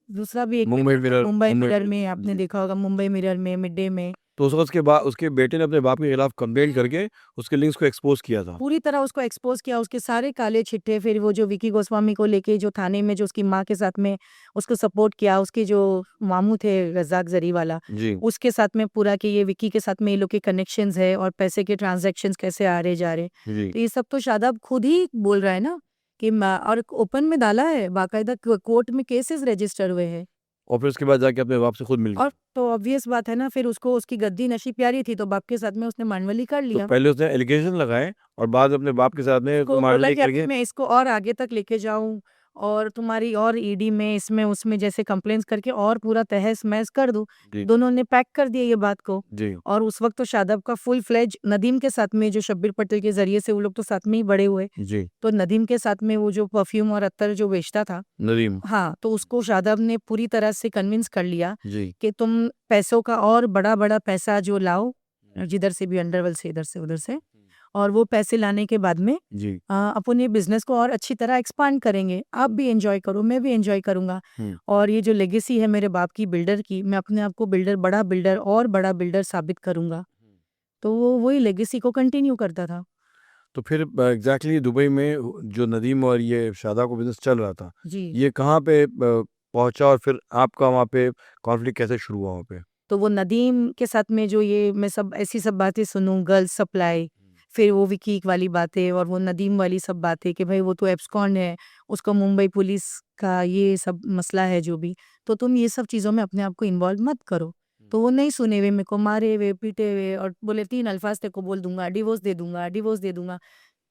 B: दूसरा भी एक
A: मुंबई मिरर,
B: मुंबई
A: मुंबई
B: मिरर में आपने
A: जी।
B: देखा होगा, मुंबई मिरर में, मिड डे में।
A: तो उसके बाद उसके बेटे ने अपने बाप के खिलाफ कंप्लेंट करके उसके लिंक्स को एक्सपोज किया था।
B: पूरी तरह उसको एक्सपोज किया, उसके सारे काले छिट्टे, फिर वो जो विकी गोस्वामी को लेके जो थाने में जो उसकी माँ के साथ में उसको सपोर्ट किया, उसके जो मामू थे रज़ाक जरीवाला,
A: जी।
B: उसके साथ में पूरा कि ये विकी के साथ में ये लोग के कनेक्शंस है और पैसे के ट्रांजैक्शंस कैसे आ रहे जा रहे।
A: जी।
B: तो ये सब तो शादाब खुद ही बोल रहा है ना कि और ओपन में डाला है, बाकायदा कोर्ट में केसेस रजिस्टर हुए हैं।
A: और फिर उसके बाद जाके अपने बाप से खुद मिल
B: और
A: गया।
B: तो ऑब्वियस बात है ना, फिर उसको उसकी गद्दी नशी प्यारी थी तो बाप के साथ में उसने मानवली कर
A: तो
B: लिया।
A: पहले उसने एलिगेशन लगाए और बाद में अपने बाप के साथ में
B: को बोला
A: मारने
B: कि अभी
A: करके
B: मैं इसको और आगे तक लेके जाऊं और तुम्हारी और ईडी में इसमें उसमें जैसे कंप्लेंट्स करके और पूरा तहस महस कर दूं।
A: जी।
B: दोनों ने पैक कर दिया ये बात को।
A: जी।
B: और उस वक्त तो शादाब का फुल फ्लेज नदीम के साथ में, जो शब्बीर पटेल के जरिए से वो लोग तो साथ में ही बड़े हुए,
A: जी।
B: तो नदीम के साथ में वो जो परफ्यूम और अत्तर जो बेचता था,
A: नदीम।
B: हाँ, तो उसको शादाब ने पूरी तरह से कन्विंस कर लिया
A: जी।
B: कि तुम पैसों का और बड़ा बड़ा पैसा जो लाओ, जिधर से भी, अंडरवर्ल्ड से, इधर से उधर से, और वो पैसे लाने के बाद में
A: जी।
B: अपने बिजनेस को और अच्छी तरह एक्सपांड करेंगे, आप भी एंजॉय करो, मैं भी एंजॉय करूंगा। और ये जो लेगेसी है मेरे बाप की बिल्डर की, मैं अपने आप को बिल्डर, बड़ा बिल्डर और बड़ा बिल्डर साबित करूंगा। तो वो वही लेगेसी को कंटिन्यू करता था।
A: तो फिर एग्जैक्टली दुबई में जो नदीम और ये शादाब का बिजनेस चल रहा था,
B: जी,
A: ये कहाँ पे पहुंचा और फिर आपका वहाँ पे कॉन्फ्लिक्ट कैसे शुरू हुआ वहाँ पे?
B: तो वो नदीम के साथ में जो ये मैं सब ऐसी सब बातें सुनूं, गर्ल्स सप्लाई, फिर वो विकी वाली बातें और वो नदीम वाली सब बातें कि भाई वो तो एब्सकॉन्ड है, उसको मुंबई पुलिस का ये सब मसला है जो भी, तो तुम ये सब चीज़ों में अपने आप को इन्वॉल्व मत करो। तो वो नहीं सुने हुए, मेरे को मारे हुए, पीटे हुए और बोले 3 अल्फाज तेरे को बोल दूंगा, डिवोर्स दे दूंगा, डिवोर्स दे दूंगा।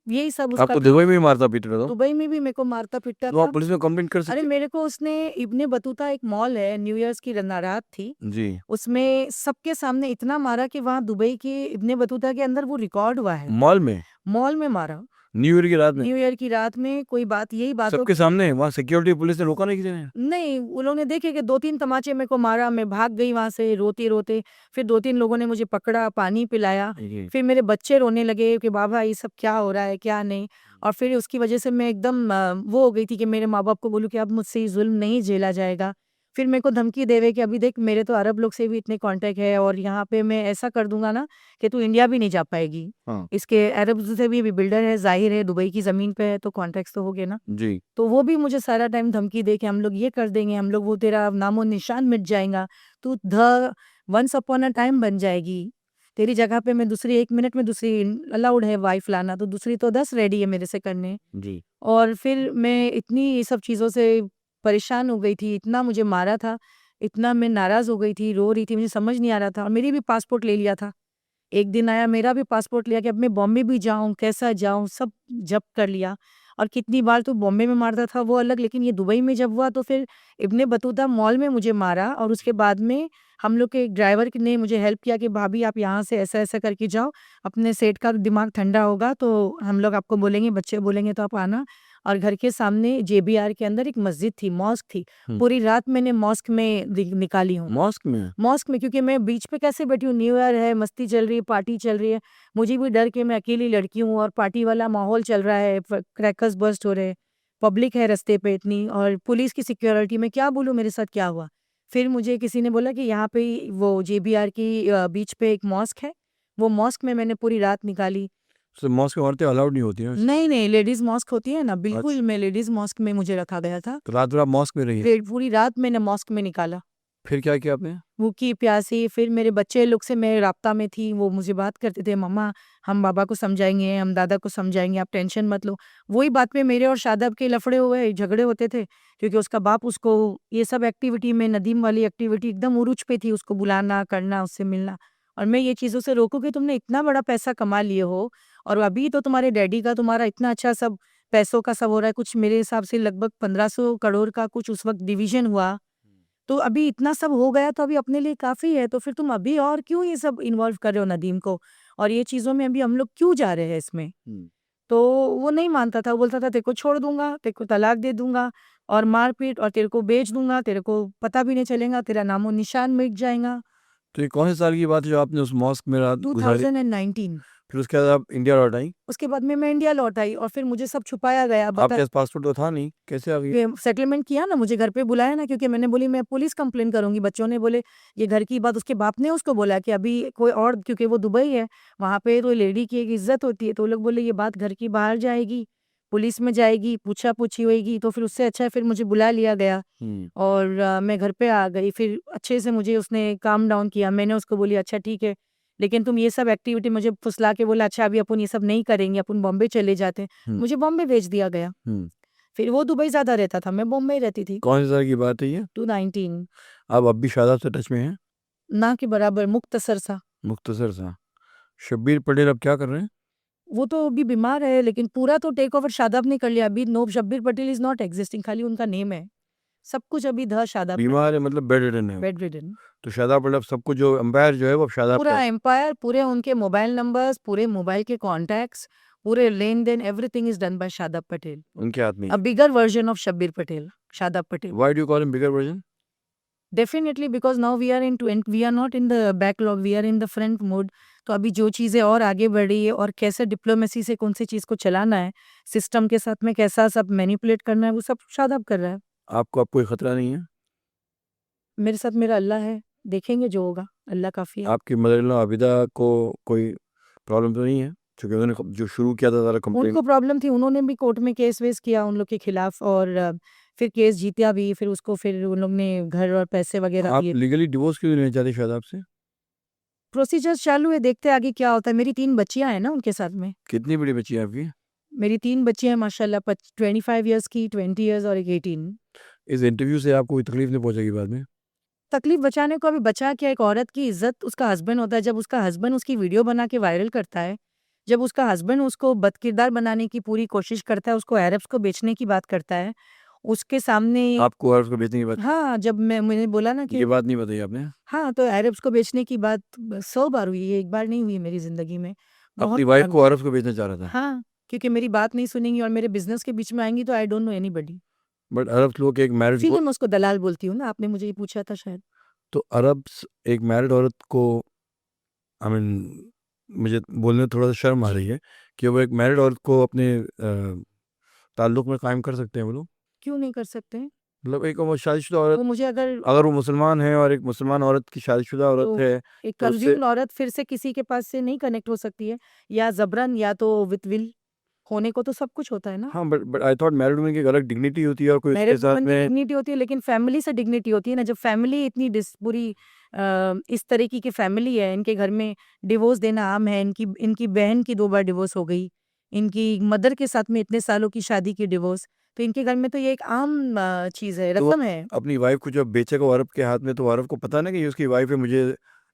B: यही सब उसका
A: आपको दुबई में ही मारता पीट रहा था?
B: दुबई में भी मेरे को मारता पीटता
A: तो आप
B: था।
A: पुलिस में कंप्लेंट कर
B: अरे
A: सकते?
B: मेरे को उसने इब्ने बतूता एक मॉल है, न्यू ईयर्स की रात थी,
A: जी।
B: उसमें सबके सामने इतना मारा कि वहाँ दुबई के इब्ने बतूता के अंदर वो रिकॉर्ड हुआ है।
A: मॉल में?
B: मॉल में मारा,
A: न्यू ईयर की रात में?
B: न्यू ईयर की रात में कोई बात, यही बात हो
A: सबके सामने? वहाँ सिक्योरिटी पुलिस ने रोका नहीं किसी ने?
B: नहीं, उन्होंने देखे कि 2-3 तमाचे मेरे को मारा, मैं भाग गई वहाँ से रोते-रोते। फिर 2-3 लोगों ने मुझे पकड़ा, पानी पिलाया।
A: जी।
B: फिर मेरे बच्चे रोने लगे कि बाबा ये सब क्या हो रहा है, क्या नहीं। और फिर उसकी वजह से मैं एकदम वो हो गई थी कि मेरे माँ-बाप को बोलूँ कि अब मुझसे ये ज़ुल्म नहीं झेला जाएगा। फिर मेरे को धमकी देवे कि अभी देख मेरे तो अरब लोग से भी इतने कॉन्टैक्ट है और यहाँ पे मैं ऐसा कर दूँगा ना कि तू इंडिया भी नहीं जा पाएगी।
A: हाँ।
B: इसके अरब से भी बिल्डर है, ज़ाहिर है दुबई की ज़मीन पे है तो कॉन्टैक्ट्स तो हो गए ना।
A: जी।
B: तो वो भी मुझे सारा टाइम धमकी दे के हम लोग ये कर देंगे, हम लोग वो तेरा नामो निशान मिट जाएगा, तू वंस अपॉन अ टाइम बन जाएगी, तेरी जगह पे मैं दूसरी 1 मिनट में दूसरी अलाउड है वाइफ लाना, तो दूसरी तो 10 रेडी है मेरे से करने।
A: जी।
B: और फिर मैं इतनी ये सब चीज़ों से परेशान हो गई थी, इतना मुझे मारा था, इतना मैं नाराज़ हो गई थी, रो रही थी, मुझे समझ नहीं आ रहा था और मेरी भी पासपोर्ट ले लिया था। एक दिन आया मेरा भी पासपोर्ट लिया कि अब मैं बॉम्बे भी जाऊँ, कैसा जाऊँ, सब जब्त कर लिया। और कितनी बार तो बॉम्बे में मारता था वो अलग, लेकिन ये दुबई में जब हुआ तो फिर इब्ने बतूता मॉल में मुझे मारा। और उसके बाद में हम लोग के एक ड्राइवर ने मुझे हेल्प किया कि भाभी आप यहाँ से ऐसा ऐसा करके जाओ, अपने सेठ का दिमाग ठंडा होगा तो हम लोग आपको बोलेंगे, बच्चे बोलेंगे तो आप आना। और घर के सामने जेबीआर के अंदर एक मस्जिद थी, मॉस्क थी। पूरी रात मैंने मॉस्क में निकाली हूँ,
A: मॉस्क में?
B: मॉस्क में, क्योंकि मैं बीच पे कैसे बैठी हूँ, न्यू ईयर है, मस्ती चल रही है, पार्टी चल रही है, मुझे भी डर के मैं अकेली लड़की हूँ और पार्टी वाला माहौल चल रहा है, क्रैकर्स बर्स्ट हो रहे हैं, पब्लिक है रास्ते पे इतनी, और पुलिस की सिक्योरिटी में क्या बोलूँ मेरे साथ क्या हुआ। फिर मुझे किसी ने बोला कि यहाँ पे वो जेबीआर की बीच पे एक मॉस्क है, वो मॉस्क में मैंने पूरी रात निकाली।
A: तो मॉस्क में औरतें अलाउड नहीं होती हैं?
B: नहीं नहीं, लेडीज मॉस्क होती है ना, बिल्कुल
A: अच्छा।
B: मैं लेडीज मॉस्क में मुझे रखा गया था।
A: तो रात भर आप मॉस्क में रही है?
B: पूरी रात मैंने मॉस्क में निकाला,
A: फिर क्या किया आपने?
B: भूखी प्यासी। फिर मेरे बच्चे लोग से मैं राब्ता में थी, वो मुझे बात करते थे, मम्मा हम बाबा को समझाएंगे, हम दादा को समझाएंगे, आप टेंशन मत लो। वही बात पे मेरे और शादाब के लफड़े हुए, झगड़े होते थे, क्योंकि उसका बाप उसको ये सब एक्टिविटी में, नदीम वाली एक्टिविटी एकदम उरूज पे थी, उसको बुलाना करना, उससे मिलना। और मैं ये चीज़ों से रोकूं कि तुमने इतना बड़ा पैसा कमा लिए हो और अभी तो तुम्हारे डैडी का तुम्हारा इतना अच्छा सब पैसों का सब हो रहा है, कुछ मेरे हिसाब से लगभग 1500 करोड़ का कुछ उस वक्त डिवीजन हुआ, तो अभी इतना सब हो गया तो अभी अपने लिए काफ़ी है, तो फिर तुम अभी और क्यों ये सब इन्वॉल्व कर रहे हो नदीम को, और ये चीज़ों में अभी हम लोग क्यों जा रहे हैं इसमें। तो वो नहीं मानता था, वो बोलता था तेरे को छोड़ दूंगा, तेरे को तलाक दे दूंगा और मारपीट, और तेरे को बेच दूंगा, तेरे को पता भी नहीं चलेगा, तेरा नामो निशान मिट जाएगा।
A: तो ये कौन से साल की बात है जो आपने उस मॉस्क में रात गुजारी?
B: 2019।
A: फिर उसके बाद आप इंडिया लौट आई?
B: उसके बाद में मैं इंडिया लौट आई और फिर मुझे सब छुपाया गया।
A: आपके पास पासपोर्ट तो था नहीं, कैसे आ गई?
B: सेटलमेंट किया ना, मुझे घर पे बुलाया ना, क्योंकि मैंने बोली मैं पुलिस कंप्लेन करूंगी। बच्चों ने बोले ये घर की बात, उसके बाप ने उसको बोला कि अभी कोई और, क्योंकि वो दुबई है, वहां पे तो लेडी की एक इज्जत होती है, तो लोग बोले ये बात घर की बाहर जाएगी, पुलिस में जाएगी, पूछा पूछी होगी, तो फिर उससे अच्छा है फिर मुझे बुला लिया गया। और मैं घर पे आ गई, फिर अच्छे से मुझे उसने काम डाउन किया। मैंने उसको बोली अच्छा ठीक है, लेकिन तुम ये सब एक्टिविटी, मुझे फुसला के बोला अच्छा अभी अपन ये सब नहीं करेंगे, अपन बॉम्बे चले जाते हैं। मुझे बॉम्बे भेज दिया गया। फिर वो दुबई ज्यादा रहता था, मैं बॉम्बे रहती थी।
A: कौन से साल की बात है ये?
B: 2019।
A: आप अब भी शादाब से टच में हैं?
B: ना के बराबर, मुख्तसर सा।
A: मुख्तसर सा। शब्बीर पटेल अब क्या कर रहे हैं?
B: वो तो अभी बीमार है, लेकिन पूरा तो टेक ओवर शादाब ने कर लिया अभी। No, Shabbir Patel is not existing, खाली उनका नेम है, सब कुछ अभी ध शादाब,
A: बीमार है मतलब बेड रिडन है?
B: Bed ridden.
A: तो शादाब पटेल अब सब कुछ जो एम्पायर जो है वो अब शादाब
B: पूरा
A: का है।
B: एम्पायर, पूरे उनके मोबाइल नंबर्स, पूरे मोबाइल के कॉन्टैक्ट्स, पूरे लेन देन, everything is done by Shadab Patel.
A: उनके हाथ में।
B: A bigger version of Shabbir Patel, Shadab Patel.
A: Why do you call him bigger version?
B: Definitely because now we are we are not in the backlog, we are in the front mode. तो अभी जो चीज़ें और आगे बढ़ रही है और कैसे डिप्लोमेसी से कौन सी चीज़ को चलाना है, सिस्टम के साथ में कैसा सब मैनिपुलेट करना है, वो सब शादाब कर रहा है।
A: आपको अब कोई खतरा नहीं है?
B: मेरे साथ मेरा अल्लाह है, देखेंगे जो होगा, अल्लाह काफ़ी है।
A: आपकी मदर इन लॉ आबिदा को कोई प्रॉब्लम तो नहीं है, क्योंकि उन्होंने जो शुरू किया था सारा कंप्लेंट?
B: उनको प्रॉब्लम थी, उन्होंने भी कोर्ट में केस वेस किया उन लोग के खिलाफ, और फिर केस जीता भी, फिर उसको फिर उन लोग ने घर और पैसे वगैरह
A: आप
B: दिए।
A: लीगली डिवोर्स क्यों लेना चाहते शादाब से?
B: प्रोसीजर्स चालू है, देखते हैं आगे क्या होता है। मेरी 3 बच्चियां हैं ना उनके साथ में।
A: कितनी बड़ी बच्ची है आपकी?
B: मेरी 3 बच्चियां हैं माशाल्लाह, 25 इयर्स की, 20 इयर्स और एक 18।
A: इस इंटरव्यू से आपको कोई तकलीफ नहीं पहुंचेगी बाद में?
B: तकलीफ बचाने को अभी बचा क्या, एक औरत की इज्जत उसका हस्बैंड होता है। जब उसका हस्बैंड उसकी वीडियो बना के वायरल करता है, जब उसका हस्बैंड उसको बदकिरदार बनाने की पूरी कोशिश करता है, उसको अरब्स को बेचने की बात करता है, उसके सामने।
A: आपको अरब को बेचने की बात?
B: हाँ, जब मैंने बोला ना कि
A: ये बात नहीं बताई आपने?
B: हाँ, तो अरब्स को बेचने की बात 100 बार हुई है, एक बार नहीं हुई मेरी जिंदगी में, बहुत
A: अपनी वाइफ
B: बार
A: को
B: हुई।
A: अरब को बेचना चाह रहा था?
B: हाँ, क्योंकि मेरी बात नहीं सुनेंगी और मेरे बिजनेस के बीच में आएंगी तो I don't know anybody.
A: But Arab लोग एक मैरिड
B: इसीलिए मैं उसको दलाल बोलती हूँ ना, आपने मुझे ये पूछा था शायद।
A: तो अरब्स एक मैरिड औरत को, आई मीन मुझे बोलने में थोड़ा सा शर्म आ रही है कि वो एक मैरिड औरत को अपने ताल्लुक में कायम कर सकते हैं वो लोग?
B: क्यों नहीं कर सकते हैं?
A: मतलब एक वो शादीशुदा
B: वो
A: औरत,
B: मुझे
A: अगर वो मुसलमान है और एक मुसलमान औरत की शादीशुदा औरत
B: तो
A: है,
B: एक
A: तो उससे
B: कंज्यूम्ड औरत फिर से किसी के पास से नहीं कनेक्ट हो सकती है, या जबरन या तो विथ विल, होने को तो सब कुछ होता है ना।
A: हाँ, but I thought married woman की एक अलग डिग्निटी होती है और कोई उसके
B: मैरिड
A: साथ
B: वुमन की
A: में।
B: डिग्निटी होती है, लेकिन फैमिली से डिग्निटी होती है ना। जब फैमिली इतनी पूरी इस तरीके की फैमिली है, इनके घर में डिवोर्स देना आम है। इनकी इनकी बहन की 2 बार डिवोर्स हो गई, इनकी मदर के साथ में इतने सालों की शादी की डिवोर्स, तो इनके घर में तो ये एक आम चीज़ है,
A: तो
B: रस्म है।
A: अपनी वाइफ को जब बेचेगा वो अरब के हाथ में, तो अरब को पता ना कि ये उसकी वाइफ है, मुझे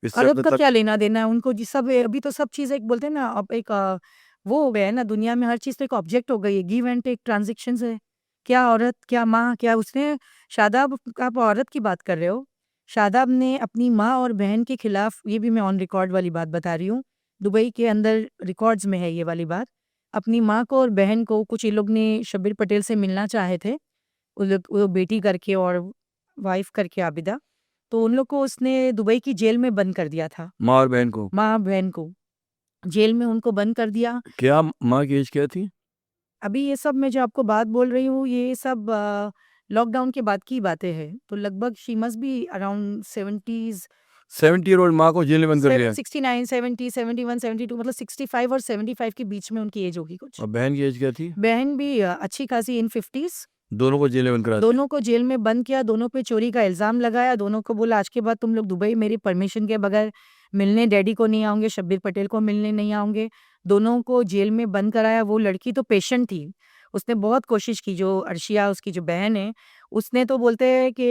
A: इससे
B: अरब
A: अपने
B: का
A: तक।
B: क्या लेना देना है उनको जी, सब अभी तो सब चीज़ एक बोलते हैं ना, अब एक वो हो गया है ना, दुनिया में हर चीज़ तो एक ऑब्जेक्ट हो गई है, गिव एंड टेक ट्रांज़ैक्शंस है। क्या औरत, क्या माँ, क्या उसने शादाब, आप औरत की बात कर रहे हो। शादाब ने अपनी माँ और बहन के खिलाफ, ये भी मैं ऑन रिकॉर्ड वाली बात बता रही हूँ, दुबई के अंदर रिकॉर्ड्स में है ये वाली बात। अपनी माँ को और बहन को कुछ ये लोग ने शब्बीर पटेल से मिलना चाहे थे, वो बेटी करके और वाइफ करके आबिदा, तो उन लोग को उसने दुबई की जेल में बंद कर दिया था।
A: माँ और बहन को?
B: माँ बहन को जेल में उनको बंद कर दिया।
A: क्या माँ की एज क्या थी?
B: अभी ये सब मैं जो आपको बात बोल रही हूँ, ये सब लॉकडाउन के बाद की बातें हैं, तो लगभग she must be around 70s,
A: 70 year old माँ को जेल में बंद कर दिया?
B: 69, 70, 71, 72, मतलब 65 और 75 के बीच में उनकी एज होगी कुछ।
A: और बहन की एज क्या थी?
B: बहन भी अच्छी खासी इन 50s।
A: दोनों को जेल में बंद करा दिया?
B: दोनों को जेल में बंद किया, दोनों पे चोरी का इल्ज़ाम लगाया, दोनों को बोला आज के बाद तुम लोग दुबई मेरी परमिशन के बगैर मिलने डैडी को नहीं आओगे, शब्बीर पटेल को मिलने नहीं आओगे। दोनों को जेल में बंद कराया। वो लड़की तो पेशेंट थी, उसने बहुत कोशिश की, जो अर्शिया उसकी जो बहन है, उसने तो बोलते हैं कि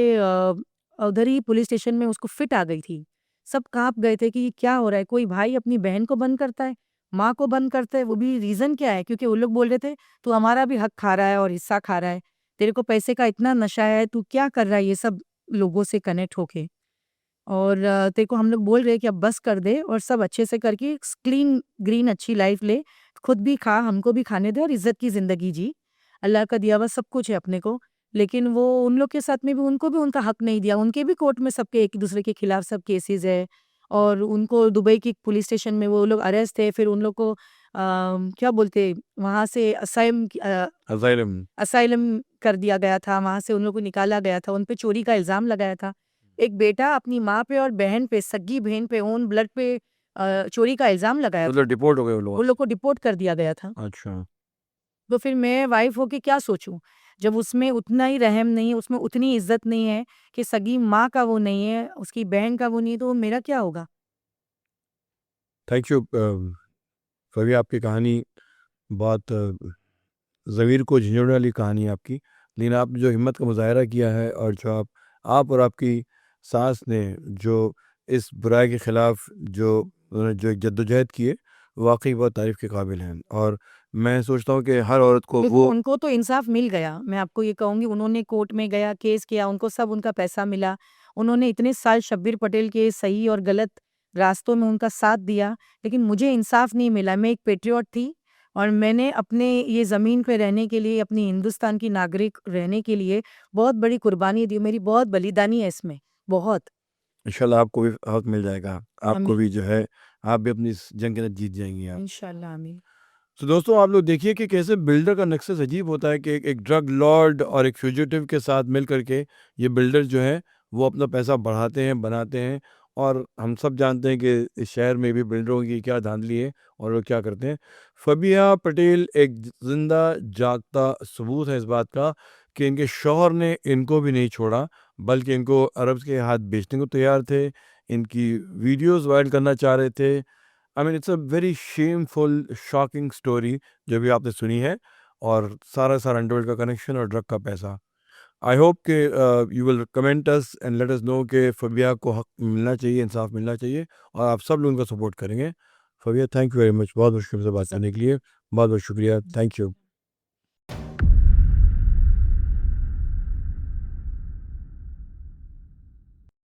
B: उधर ही पुलिस स्टेशन में उसको फिट आ गई थी। सब काँप गए थे कि ये क्या हो रहा है? कोई भाई अपनी बहन को बंद करता है, माँ को बंद करता है, वो भी रीज़न क्या है? क्योंकि वो लोग बोल रहे थे, "तू हमारा भी हक खा रहा है और हिस्सा खा रहा है। तेरे को पैसे का इतना नशा है, तू क्या कर रहा है ये सब लोगों से कनेक्ट होके? और तेरे को हम लोग बोल रहे हैं कि अब बस कर दे और सब अच्छे से करके क्लीन ग्रीन अच्छी लाइफ ले, खुद भी खा, हमको भी खाने दे और इज़्ज़त की ज़िंदगी जी। अल्लाह का दिया हुआ सब कुछ है अपने को।" लेकिन वो उन लोग के साथ में भी उनको भी उनका हक नहीं दिया। उनके भी कोर्ट में सबके एक-दूसरे के खिलाफ सब केसेज़ है और उनको दुबई की पुलिस स्टेशन में वो लोग अरेस्ट थे। फिर उन लोग को क्या बोलते, वहाँ से
A: असाइलम।
B: असाइलम कर दिया गया था, वहाँ से उन लोगों को निकाला गया था, उन पे चोरी का इल्ज़ाम लगाया था। एक बेटा अपनी माँ पे और बहन पे, सगी बहन पे, ओन ब्लड पे चोरी का इल्ज़ाम लगाया था।
A: मतलब डिपोर्ट हो गए वो
B: उन
A: लोग?
B: लोग को डिपोर्ट कर दिया गया था।
A: अच्छा।
B: तो फिर मैं वाइफ़ होके क्या सोचूँ? जब उसमें उतना ही रहम नहीं है, उसमें उतनी इज़्ज़त नहीं है कि सगी माँ का वो नहीं है, उसकी बहन का वो नहीं है, तो मेरा क्या होगा?
A: Thank you. फबीहा, आपकी कहानी बहुत ज़मीर को झंझोड़ने वाली कहानी है आपकी। लेकिन आपने जो हिम्मत का मुज़ाहरा किया है और जो आप और आपकी सास ने जो इस बुराई के ख़िलाफ़ जो एक जद्दोजहद की है, वाक़ई बहुत तारीफ़ के काबिल हैं। और मैं सोचता हूँ कि हर औरत को
B: देखो,
A: वो
B: उनको तो इंसाफ मिल गया। मैं आपको ये कहूँगी, उन्होंने कोर्ट में गया, केस किया, उनको सब उनका पैसा मिला। उन्होंने इतने साल शब्बीर पटेल के सही और गलत रास्तों में उनका साथ दिया, लेकिन मुझे इंसाफ नहीं मिला। मैं एक पैट्रियट थी और मैंने अपने ये ज़मीन पे रहने के लिए, अपनी हिंदुस्तान की नागरिक रहने के लिए बहुत बड़ी कुर्बानी दी। मेरी बहुत बलिदानी है इसमें, बहुत।
A: इंशाल्लाह आपको भी हक़ मिल जाएगा। आपको
B: आमीन।
A: भी जो है, आप भी अपनी इस जंग के अंदर जीत जाएँगी आप।
B: इंशाल्लाह, आमीन।
A: तो दोस्तों, आप लोग देखिए कि कैसे बिल्डर का नक्सस अजीब होता है कि एक ड्रग लॉर्ड और एक फ्यूजिटिव के साथ मिल करके ये बिल्डर जो है वो अपना पैसा बढ़ाते हैं, बनाते हैं। और हम सब जानते हैं कि इस शहर में भी बिल्डरों की क्या धांधली है और वो क्या करते हैं। फबीहा पटेल एक जिंदा जागता सबूत है इस बात का कि इनके शौहर ने इनको भी नहीं छोड़ा, बल्कि इनको अरब के हाथ बेचने को तैयार थे, इनकी वीडियोस वायरल करना चाह रहे थे। I mean it's a very shameful shocking story जो भी आपने सुनी है। और सारा सारा अंडरवर्ल्ड का कनेक्शन और ड्रग का पैसा। आई होप कि you will comment us and let us know कि फबिया को हक मिलना चाहिए, इंसाफ मिलना चाहिए और आप सब लोग उनका सपोर्ट करेंगे। Fabia, thank you very much, बहुत बहुत शुक्रिया से बात करने के लिए। बहुत बहुत शुक्रिया, थैंक यू।